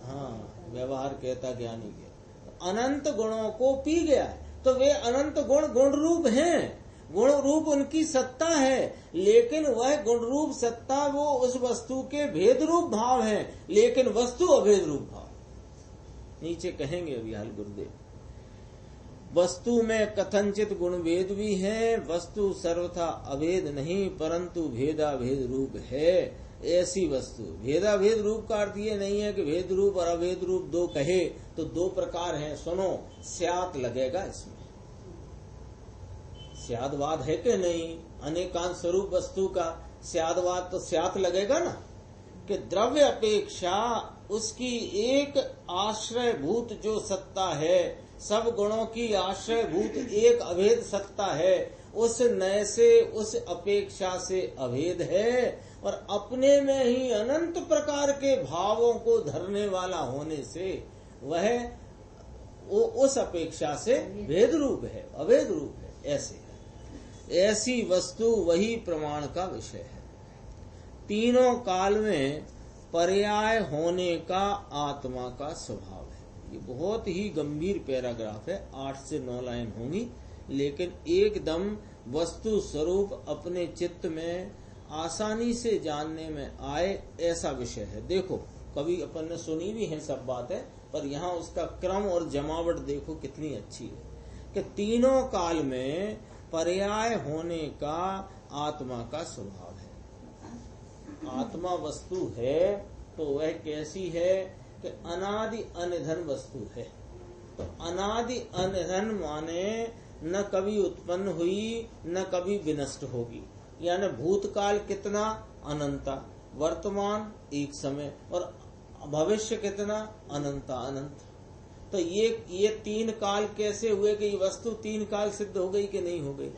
हाँ, व्यवहार कहता ज्ञानी के अनंत गुणों को पी गया है, तो वे अनंत गुण गुण रूप हैं, गुण रूप उनकी सत्ता है, लेकिन वह गुण रूप सत्ता वो उस वस्तु के भेद रूप भाव है, लेकिन वस्तु अभेद रूप भाव। नीचे कहेंगे अभी हाल गुरुदेव, वस्तु में कथनचित गुण भेद भी है, वस्तु सर्वथा अभेद नहीं परंतु भेदा भेद रूप है। ऐसी वस्तु भेदा भेद रूप का अर्थ ये नहीं है कि भेद रूप और अभेद रूप दो कहे तो दो प्रकार हैं। सुनो, स्यात लगेगा इसमें, स्यादवाद है कि नहीं, अनेकांत स्वरूप वस्तु का स्यादवाद तो स्यात लगेगा ना, कि द्रव्य अपेक्षा उसकी एक आश्रयभूत जो सत्ता है, सब गुणों की आश्रयभूत एक अभेद सत्ता है, उस नय से उस अपेक्षा से अभेद है, और अपने में ही अनंत प्रकार के भावों को धरने वाला होने से वह उस अपेक्षा से भेद रूप है, अभेद रूप है। ऐसे है, ऐसी वस्तु वही प्रमाण का विषय है। तीनों काल में पर्याय होने का आत्मा का स्वभाव है। ये बहुत ही गंभीर पैराग्राफ है, 8 से 9 लाइन होंगी, लेकिन एकदम वस्तु स्वरूप अपने चित्त में आसानी से जानने में आए ऐसा विषय है। देखो, कभी अपन ने सुनी भी है सब बातें, पर यहाँ उसका क्रम और जमावट देखो कितनी अच्छी है कि तीनों काल में पर्याय होने का आत्मा का स्वभाव है। आत्मा वस्तु है तो वह कैसी है कि अनादि अनिधन वस्तु है। तो अनादि अनिधन माने न कभी उत्पन्न हुई न कभी विनष्ट होगी, यानी भूतकाल कितना अनंता, वर्तमान एक समय, और भविष्य कितना अनंता अनंत। तो ये तीन काल कैसे हुए कि ये वस्तु तीन काल सिद्ध हो गई कि नहीं हो गई?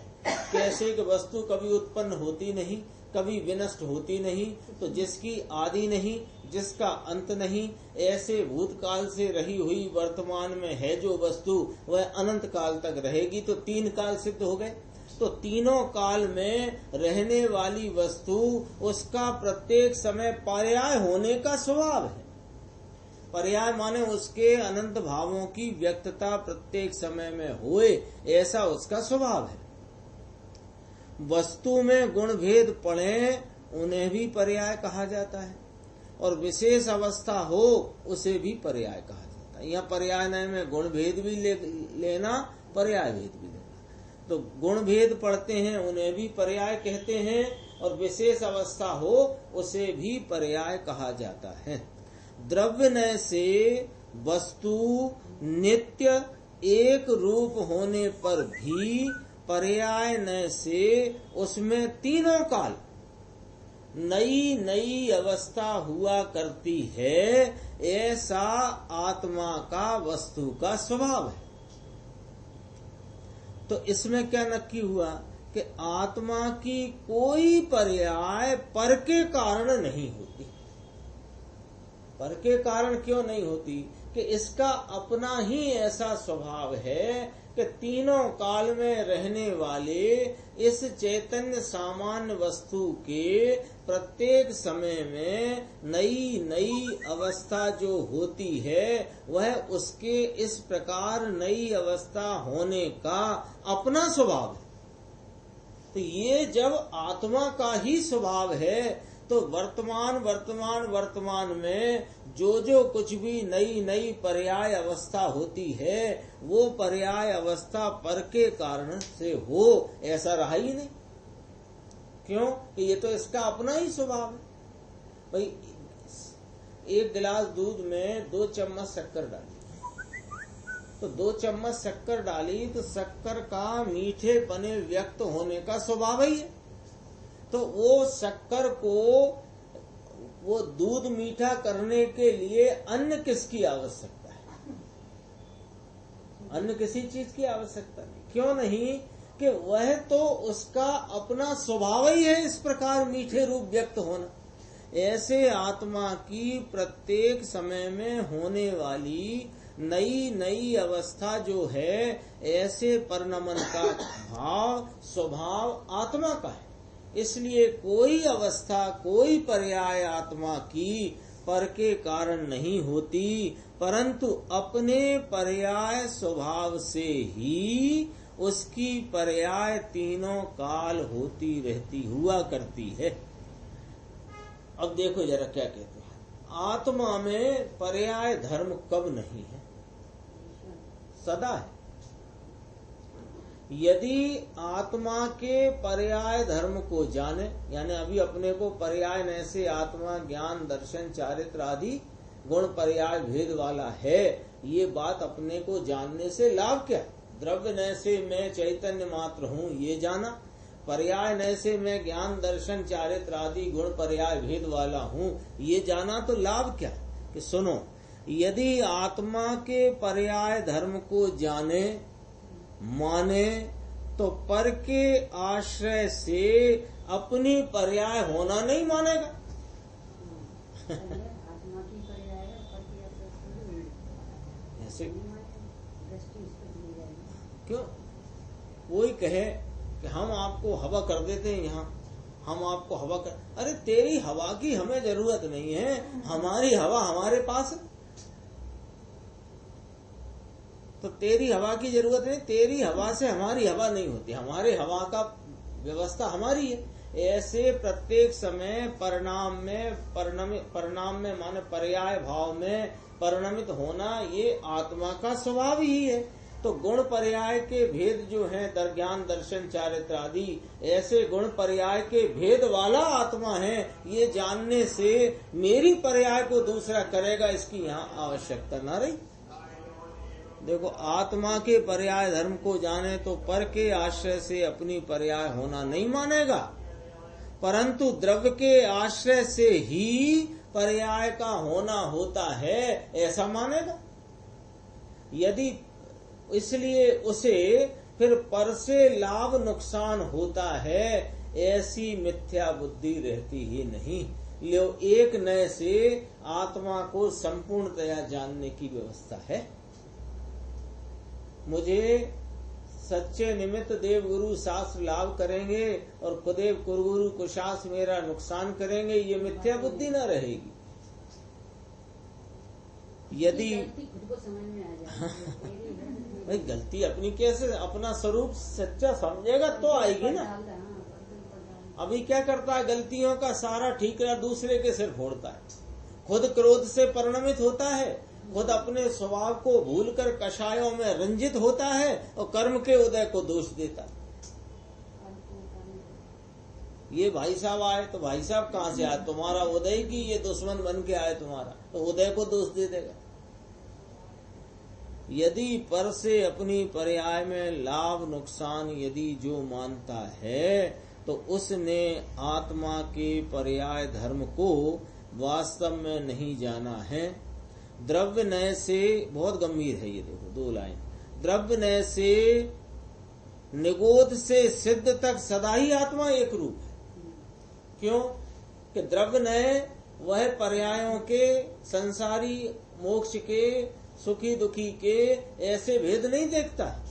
कैसे कि वस्तु कभी उत्पन्न होती नहीं, कभी विनष्ट होती नहीं, तो जिसकी आदि नहीं, जिसका अंत नहीं, ऐसे भूतकाल से रही हुई वर्तमान में है जो वस्तु, वह अनंत काल तक रहेगी। तो तीन काल सिद्ध हो गए। तो तीनों काल में रहने वाली वस्तु, उसका प्रत्येक समय पर्याय होने का स्वभाव है। पर्याय माने उसके अनंत भावों की व्यक्तता प्रत्येक समय में होए, ऐसा उसका स्वभाव है। वस्तु में गुण भेद पड़े उन्हें भी पर्याय कहा जाता है, और विशेष अवस्था हो उसे भी पर्याय कहा जाता है। यहाँ पर्याय नय में गुण भेद भी लेना, पर्याय भेद भी लेना। तो गुण भेद पढ़ते हैं उन्हें भी पर्याय कहते हैं, और विशेष अवस्था हो उसे भी पर्याय कहा जाता है। द्रव्य नय से वस्तु नित्य एक रूप होने पर भी पर्याय नय से उसमें तीनों काल नई नई अवस्था हुआ करती है, ऐसा आत्मा का वस्तु का स्वभाव है। तो इसमें क्या नक्की हुआ कि आत्मा की कोई पर्याय पर के कारण नहीं होती। पर के कारण क्यों नहीं होती? कि इसका अपना ही ऐसा स्वभाव है कि तीनों काल में रहने वाले इस चैतन्य सामान्य वस्तु के प्रत्येक समय में नई नई अवस्था जो होती है वह उसके इस प्रकार नई अवस्था होने का अपना स्वभाव है। तो ये जब आत्मा का ही स्वभाव है तो वर्तमान में जो कुछ भी नई नई पर्याय अवस्था होती है वो पर्याय अवस्था पर के कारण से हो, ऐसा रहा ही नहीं। क्यों? कि ये तो इसका अपना ही स्वभाव है। भाई एक गिलास दूध में 2 चम्मच शक्कर डाली, तो 2 चम्मच शक्कर डाली तो शक्कर का मीठे बने व्यक्त होने का स्वभाव ही है। तो वो शक्कर को वो दूध मीठा करने के लिए अन्य किसकी आवश्यकता है? अन्य किसी चीज की आवश्यकता नहीं। क्यों नहीं? कि वह तो उसका अपना स्वभाव ही है इस प्रकार मीठे रूप व्यक्त होना। ऐसे आत्मा की प्रत्येक समय में होने वाली नई नई अवस्था जो है, ऐसे परिणमन का भाव स्वभाव आत्मा का है। इसलिए कोई अवस्था कोई पर्याय आत्मा की पर के कारण नहीं होती, परंतु अपने पर्याय स्वभाव से ही उसकी पर्याय तीनों काल होती रहती हुआ करती है। अब देखो जरा क्या कहते हैं। आत्मा में पर्याय धर्म कब नहीं है? सदा है। यदि आत्मा के पर्याय धर्म को जाने, यानी अभी अपने को पर्याय नय से आत्मा ज्ञान दर्शन चारित्र आदि गुण पर्याय भेद वाला है, ये बात अपने को जानने से लाभ क्या? द्रव्य नय से मैं चैतन्य मात्र हूँ ये जाना, पर्याय नय से मैं ज्ञान दर्शन चारित्र आदि गुण पर्याय भेद वाला हूँ ये जाना, तो लाभ क्या? कि सुनो, यदि आत्मा के पर्याय धर्म को जाने माने तो पर के आश्रय से अपनी पर्याय होना नहीं मानेगा। ऐसे क्यों? कोई कहे कि हम आपको हवा कर देते हैं, यहाँ हम आपको हवा कर, अरे तेरी हवा की हमें जरूरत नहीं है, हमारी हवा हमारे पास है। तो तेरी हवा की जरूरत नहीं, तेरी हवा से हमारी हवा नहीं होती, हमारे हवा का व्यवस्था हमारी है। ऐसे प्रत्येक समय परिणाम में माने पर्याय भाव में परिणमित होना ये आत्मा का स्वभाव ही है। तो गुण पर्याय के भेद जो हैं ज्ञान दर्शन चारित्र आदि, ऐसे गुण पर्याय के भेद वाला आत्मा है, ये जानने से मेरी पर्याय को दूसरा करेगा इसकी यहाँ आवश्यकता न रही। देखो, आत्मा के पर्याय धर्म को जाने तो पर के आश्रय से अपनी पर्याय होना नहीं मानेगा, परंतु द्रव्य के आश्रय से ही पर्याय का होना होता है ऐसा मानेगा। यदि इसलिए उसे फिर पर से लाभ नुकसान होता है, ऐसी मिथ्या बुद्धि रहती ही नहीं। लो एक नए से आत्मा को संपूर्णतया जानने की व्यवस्था है। मुझे सच्चे निमित्त देव गुरु शास्त्र लाभ करेंगे और कुदेव कुरगुरु कुशास्त्र मेरा नुकसान करेंगे, ये मिथ्या बुद्धि न रहेगी। यदि भाई गलती अपनी कैसे, अपना स्वरूप सच्चा समझेगा तो आएगी ना। अभी क्या करता है, गलतियों का सारा ठीकरा दूसरे के सिर फोड़ता है, खुद क्रोध से परिणमित होता है खुद अपने स्वभाव को भूलकर कषायों में रंजित होता है और कर्म के उदय को दोष देता है। ये भाई साहब आए तो भाई साहब कहाँ से आए, तुम्हारा उदय की ये दुश्मन बन के आए तुम्हारा, तो उदय को दोष दे देगा। यदि पर से अपनी पर्याय में लाभ नुकसान यदि जो मानता है तो उसने आत्मा के पर्याय धर्म को वास्तव में नहीं जाना है। द्रव्य नय से, बहुत गंभीर है ये, देखो 2 लाइन, द्रव्य नय से निगोध से सिद्ध तक सदा ही आत्मा एक रूप है। क्यों कि द्रव्य नय वह पर्यायों के, संसारी मोक्ष के, सुखी दुखी के ऐसे भेद नहीं देखता है।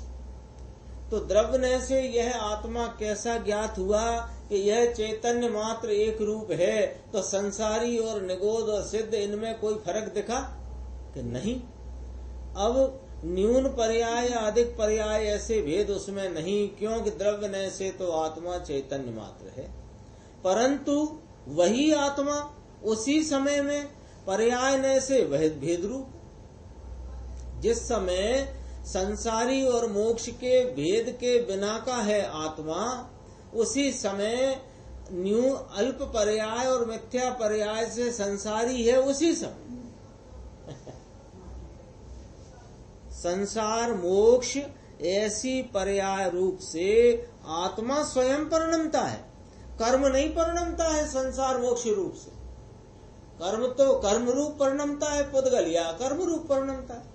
तो द्रव्य नय से यह आत्मा कैसा ज्ञात हुआ कि यह चैतन्य मात्र एक रूप है, तो संसारी और निगोध और सिद्ध इनमें कोई फर्क दिखा कि नहीं। अब न्यून पर्याय या अधिक पर्याय ऐसे भेद उसमें नहीं, क्योंकि द्रव्य नय से तो आत्मा चैतन्य मात्र है। परंतु वही आत्मा उसी समय में पर्याय नय से वह भेद रूप, जिस समय संसारी और मोक्ष के भेद के बिना का है आत्मा, उसी समय न्यू अल्प पर्याय और मिथ्या पर्याय से संसारी है उसी समय। संसार मोक्ष ऐसी पर्याय रूप से आत्मा स्वयं परिणमता है, कर्म नहीं परिणमता है संसार मोक्ष रूप से। कर्म तो कर्म रूप परिणमता है, पुद्गल या कर्म रूप परिणमता है।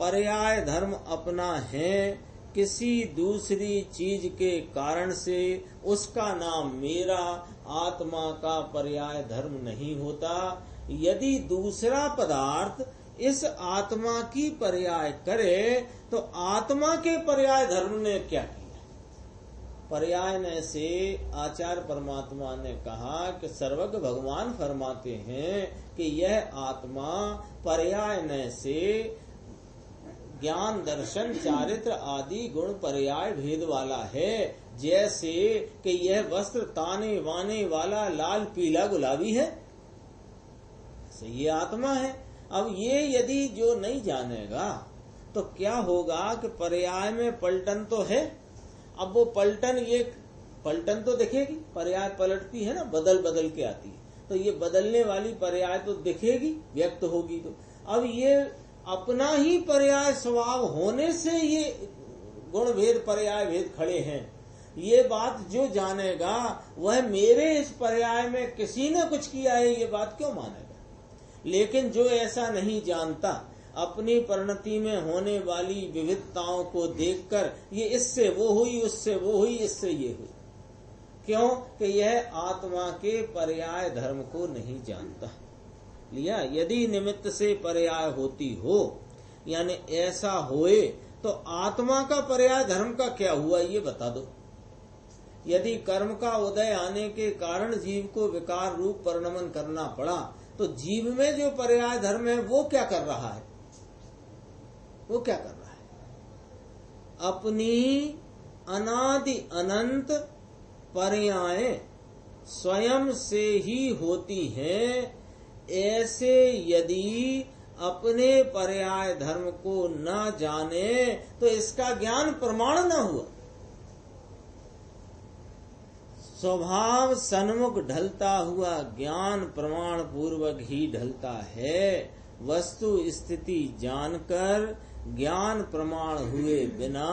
पर्याय धर्म अपना है, किसी दूसरी चीज के कारण से उसका नाम मेरा आत्मा का पर्याय धर्म नहीं होता। यदि दूसरा पदार्थ इस आत्मा की पर्याय करे तो आत्मा के पर्याय धर्म ने क्या किया। पर्याय न से आचार्य परमात्मा ने कहा कि सर्वज्ञ भगवान फरमाते हैं कि यह आत्मा पर्याय न से ज्ञान दर्शन चारित्र आदि गुण पर्याय भेद वाला है। जैसे कि यह वस्त्र ताने वाने वाला लाल पीला गुलाबी है, ऐसे ये आत्मा है। अब ये यदि जो नहीं जानेगा तो क्या होगा कि पर्याय में पलटन तो है। अब वो पलटन, ये पलटन तो दिखेगी, पर्याय पलटती है ना, बदल बदल के आती है, तो ये बदलने वाली पर्याय तो दिखेगी, व्यक्त होगी। तो अब ये अपना ही पर्याय स्वभाव होने से ये गुण भेद पर्याय भेद खड़े हैं, ये बात जो जानेगा वह मेरे इस पर्याय में किसी ने कुछ किया है ये बात क्यों मानेगा। लेकिन जो ऐसा नहीं जानता, अपनी परिणति में होने वाली विविधताओं को देखकर ये इससे वो हुई, उससे वो हुई, इससे ये हुई, क्यों कि यह आत्मा के पर्याय धर्म को नहीं जानता। लिया, यदि निमित्त से पर्याय होती हो, यानी ऐसा होए, तो आत्मा का पर्याय धर्म का क्या हुआ ये बता दो। यदि कर्म का उदय आने के कारण जीव को विकार रूप परिणमन करना पड़ा, तो जीव में जो पर्याय धर्म है वो क्या कर रहा है, वो क्या कर रहा है। अपनी अनादि अनंत पर्याय स्वयं से ही होती हैं। ऐसे यदि अपने पर्याय धर्म को न जाने तो इसका ज्ञान प्रमाण न हुआ। स्वभाव सन्मुख ढलता हुआ ज्ञान प्रमाण पूर्वक ही ढलता है। वस्तु स्थिति जानकर ज्ञान प्रमाण हुए बिना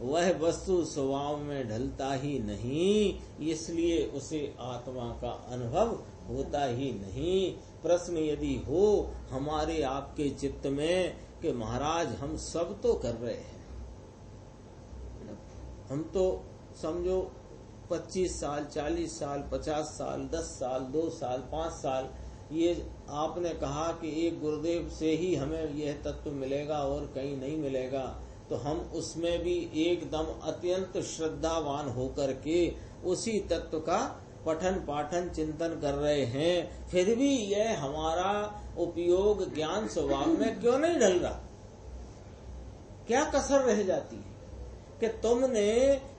वह वस्तु स्वभाव में ढलता ही नहीं, इसलिए उसे आत्मा का अनुभव होता ही नहीं। प्रश्न यदि हो हमारे आपके चित्त में कि महाराज हम सब तो कर रहे हैं, हम तो समझो 25 साल 40 साल 50 साल 10 साल 2 साल 5 साल, ये आपने कहा कि एक गुरुदेव से ही हमें यह तत्व मिलेगा और कहीं नहीं मिलेगा, तो हम उसमें भी एकदम अत्यंत श्रद्धावान होकर के उसी तत्व का पठन पाठन चिंतन कर रहे हैं, फिर भी यह हमारा उपयोग ज्ञान स्वभाव में क्यों नहीं ढल रहा, क्या कसर रह जाती है। कि तुमने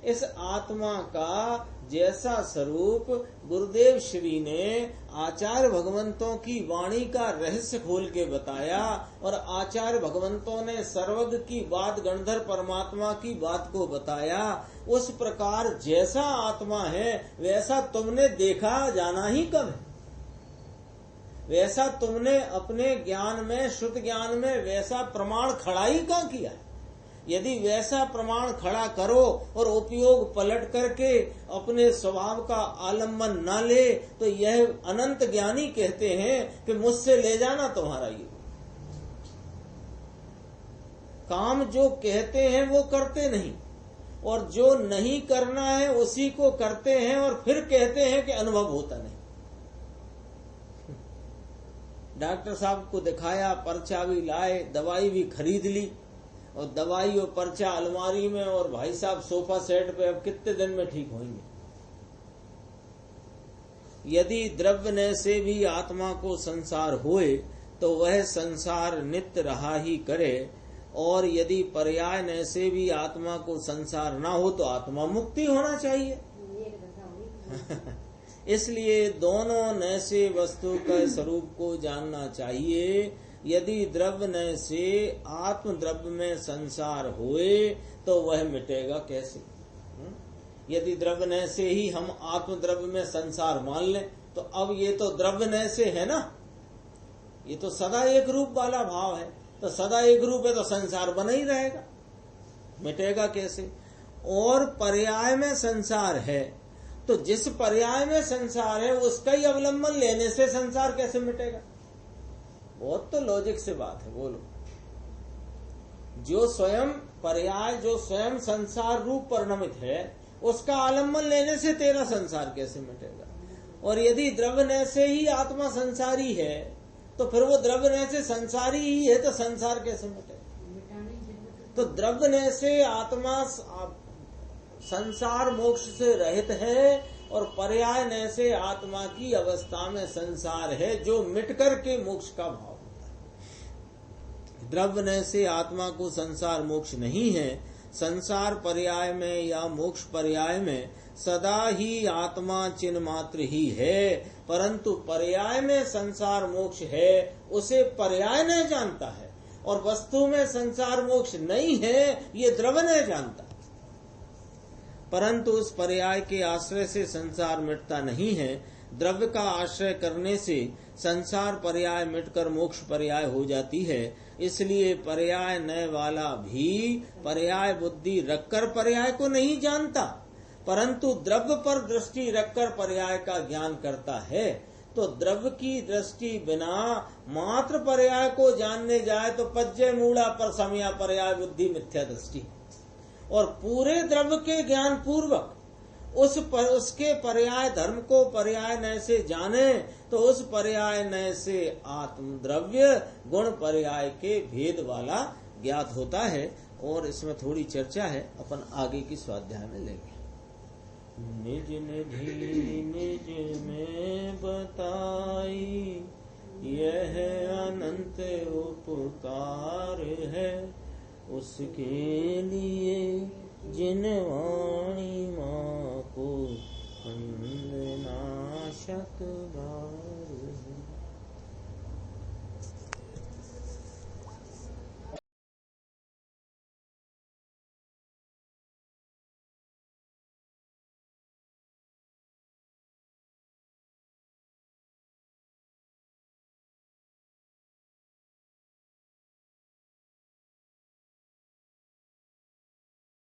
इस आत्मा का जैसा स्वरूप गुरुदेव श्री ने आचार्य भगवंतों की वाणी का रहस्य खोल के बताया और आचार्य भगवंतों ने सर्वज्ञ की बात गणधर परमात्मा की बात को बताया, उस प्रकार जैसा आत्मा है वैसा तुमने देखा जाना ही कब है। वैसा तुमने अपने ज्ञान में, शुद्ध ज्ञान में वैसा प्रमाण खड़ा ही कहाँ किया है। यदि वैसा प्रमाण खड़ा करो और उपयोग पलट करके अपने स्वभाव का आलम्बन न ले तो यह अनंत ज्ञानी कहते हैं कि मुझसे ले जाना तुम्हारा ये काम। जो कहते हैं वो करते नहीं, और जो नहीं करना है उसी को करते हैं और फिर कहते हैं कि अनुभव होता नहीं। डॉक्टर साहब को दिखाया, पर्चा भी लाए, दवाई भी खरीद ली, और दवाई और पर्चा अलमारी में, और भाई साहब सोफा सेट पे। अब कितने दिन में ठीक होंगे। यदि द्रव्य नय से भी आत्मा को संसार होए तो वह संसार नित्य रहा ही करे, और यदि पर्याय नय से भी आत्मा को संसार ना हो तो आत्मा मुक्ति होना चाहिए। इसलिए दोनों नय से वस्तु के स्वरूप को जानना चाहिए। यदि द्रव्य नय से आत्म द्रव्य में संसार होए तो वह मिटेगा कैसे। यदि द्रव्य नय से ही हम आत्म द्रव्य में संसार मान लें तो अब ये तो द्रव्य नय से है ना, ये तो सदा एक रूप वाला भाव है, तो सदा एक रूप है तो संसार बना ही रहेगा, मिटेगा कैसे। और पर्याय में संसार है तो जिस पर्याय में संसार है उसका ही अवलंबन लेने से संसार कैसे मिटेगा। बहुत तो लॉजिक से बात है। बोलो, जो स्वयं पर्याय, जो स्वयं संसार रूप परिणमित है, उसका आलम्बन लेने से तेरा संसार कैसे मिटेगा। और यदि द्रव्य नय से ही आत्मा संसारी है तो फिर वो द्रव्य नय से संसारी ही है तो संसार कैसे मिटेगा। तो द्रव्य नय से आत्मा संसार मोक्ष से रहित है, और पर्याय नय से आत्मा की अवस्था में संसार है जो मिटकर के मोक्ष का भाव होता है। द्रव्य नय से आत्मा को संसार मोक्ष नहीं है। संसार पर्याय में या मोक्ष पर्याय में सदा ही आत्मा चिन्ह मात्र ही है, परंतु पर्याय में संसार मोक्ष है उसे पर्याय नय जानता है, और वस्तु में संसार मोक्ष नहीं है ये द्रव्य नय जानता है। परंतु उस पर्याय के आश्रय से संसार मिटता नहीं है। द्रव्य का आश्रय करने से संसार पर्याय मिटकर मोक्ष पर्याय हो जाती है। इसलिए पर्याय नय वाला भी पर्याय बुद्धि रखकर पर्याय को नहीं जानता, परंतु द्रव्य पर दृष्टि रखकर पर्याय का ज्ञान करता है। तो द्रव्य की दृष्टि बिना मात्र पर्याय को जानने जाए तो पज्जय मूढ़ा पर समया पर्याय बुद्धि मिथ्या दृष्टि, और पूरे द्रव्य के ज्ञान पूर्वक उसके पर्याय धर्म को पर्याय नय से जाने तो उस पर्याय नय से आत्म द्रव्य गुण पर्याय के भेद वाला ज्ञात होता है। और इसमें थोड़ी चर्चा है, अपन आगे की स्वाध्याय में लेंगे। निज निधि निज में बताई यह अनंत उपकार है, उसके लिए जिनवा